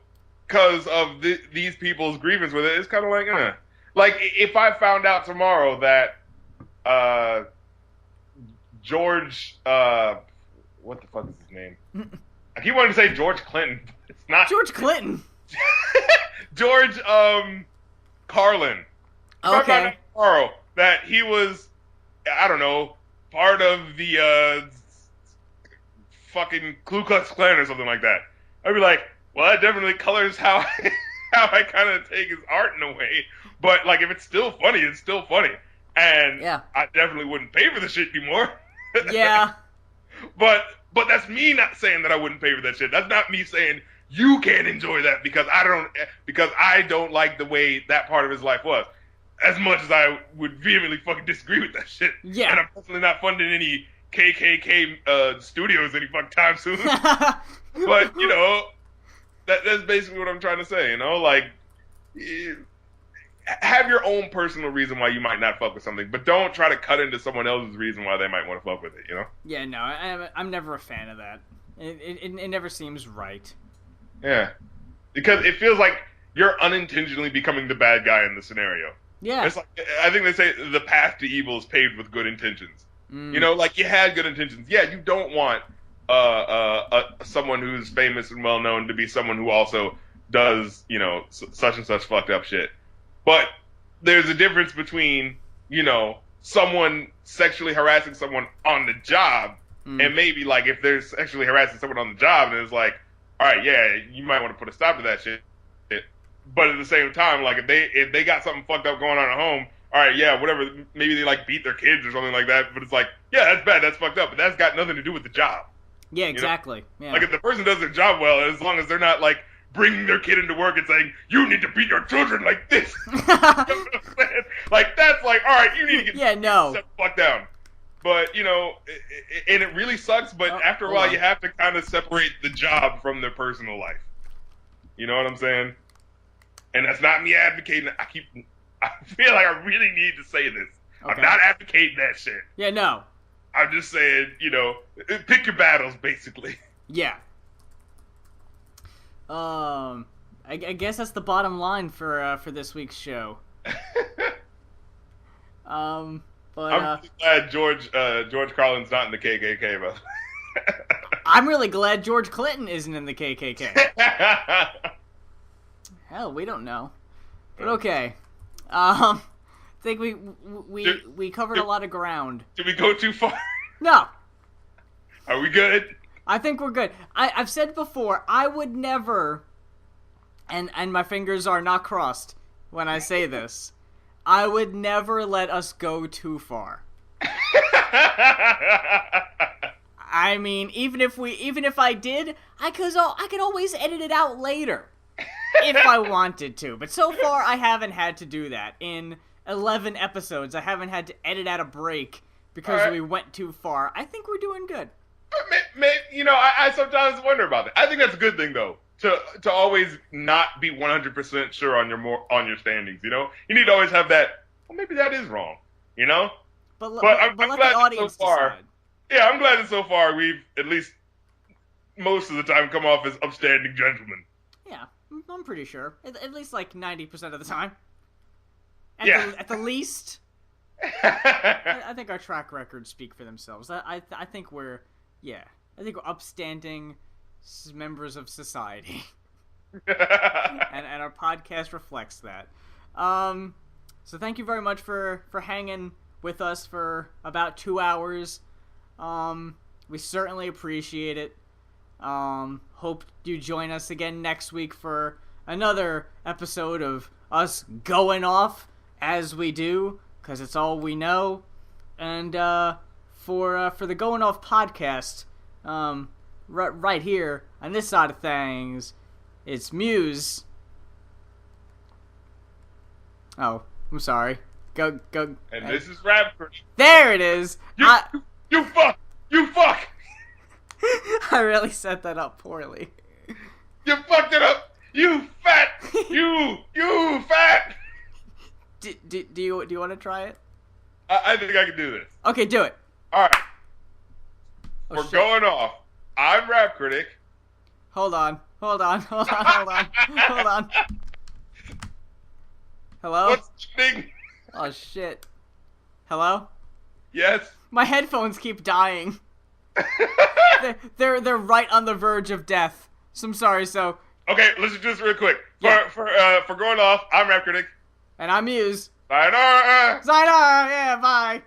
because of these people's grievance with it, it's kind of like, Like, if I found out tomorrow that George, what the fuck is his name? I keep wanting to say George Clinton. It's not George Clinton. George Carlin. Okay. If I found out tomorrow that he was, I don't know, part of the fucking Ku Klux Klan or something like that, I'd be like, well, that definitely colors how I kind of take his art in a way. But like, if it's still funny, it's still funny. And yeah. I definitely wouldn't pay for the shit anymore. Yeah. But that's me not saying that I wouldn't pay for that shit. That's not me saying you can't enjoy that because I don't like the way that part of his life was. As much as I would vehemently fucking disagree with that shit. Yeah. And I'm definitely not funding any KKK studios any fucking time soon. But, you know, that's basically what I'm trying to say, you know? Like, have your own personal reason why you might not fuck with something, but don't try to cut into someone else's reason why they might want to fuck with it, you know? Yeah, no, I'm never a fan of that. It never seems right. Yeah. Because it feels like you're unintentionally becoming the bad guy in the scenario. Yeah. It's like, I think they say the path to evil is paved with good intentions. You know, like, you had good intentions. Yeah, you don't want someone who's famous and well-known to be someone who also does, you know, such and such fucked up shit. But there's a difference between, you know, someone sexually harassing someone on the job and maybe, like, if they're sexually harassing someone on the job and it's like, all right, yeah, you might want to put a stop to that shit. But at the same time, like, if they got something fucked up going on at home, all right, yeah, whatever, maybe they, like, beat their kids or something like that, but it's like, yeah, that's bad, that's fucked up, but that's got nothing to do with the job. Yeah, exactly. You know? Yeah. Like, if the person does their job well, as long as they're not, like, bringing their kid into work and saying, you need to beat your children like this. You know what I'm saying? Like, that's like, all right, you need to get set the fuck down. But, you know, and it really sucks, but after a while, you have to kind of separate the job from their personal life. You know what I'm saying? And that's not me advocating. I feel like I really need to say this. Okay. I'm not advocating that shit. Yeah, no. I'm just saying, you know, pick your battles, basically. Yeah. I guess that's the bottom line for this week's show. But I'm really glad George Carlin's not in the KKK, bro. I'm really glad George Clinton isn't in the KKK. Hell, we don't know. But okay. I think we covered a lot of ground. Did we go too far? No. Are we good? I think we're good. I've said before, I would never and my fingers are not crossed when I say this, I would never let us go too far. I mean, even if I did, I could always edit it out later if I wanted to. But so far, I haven't had to do that. In 11 episodes, I haven't had to edit out a break because we went too far. I think we're doing good. I sometimes wonder about that. I think that's a good thing, though, to always not be 100% sure on your standings. You need to always have that. Well, maybe that is wrong. But let the audience decide. Yeah, I'm glad that so far we've, at least most of the time, come off as upstanding gentlemen. Yeah, I'm pretty sure. At least like 90% of the time. At the least. I think our track records speak for themselves. I think we're upstanding members of society. and our podcast reflects that. So thank you very much for hanging with us for about 2 hours. We certainly appreciate it. Hope you join us again next week for another episode of us going off as we do, because it's all we know. And for the Goin Off podcast, right here on this side of things, it's Muse. Oh, I'm sorry. Go. And this is Rap. There it is. You fuck! I really set that up poorly. You fucked it up! You fat! You fat! Do you want to try it? I think I can do this. Okay, do it. Alright. We're going off. I'm Rap Critic. Hold on. Hello? What's happening? Oh, shit. Hello? Yes? My headphones keep dying. they're right on the verge of death. So I'm sorry, so... Okay, let's do this real quick. For Going Off, I'm Rap Critic. And I'm Muse. Sayonara! Sayonara! Yeah, bye!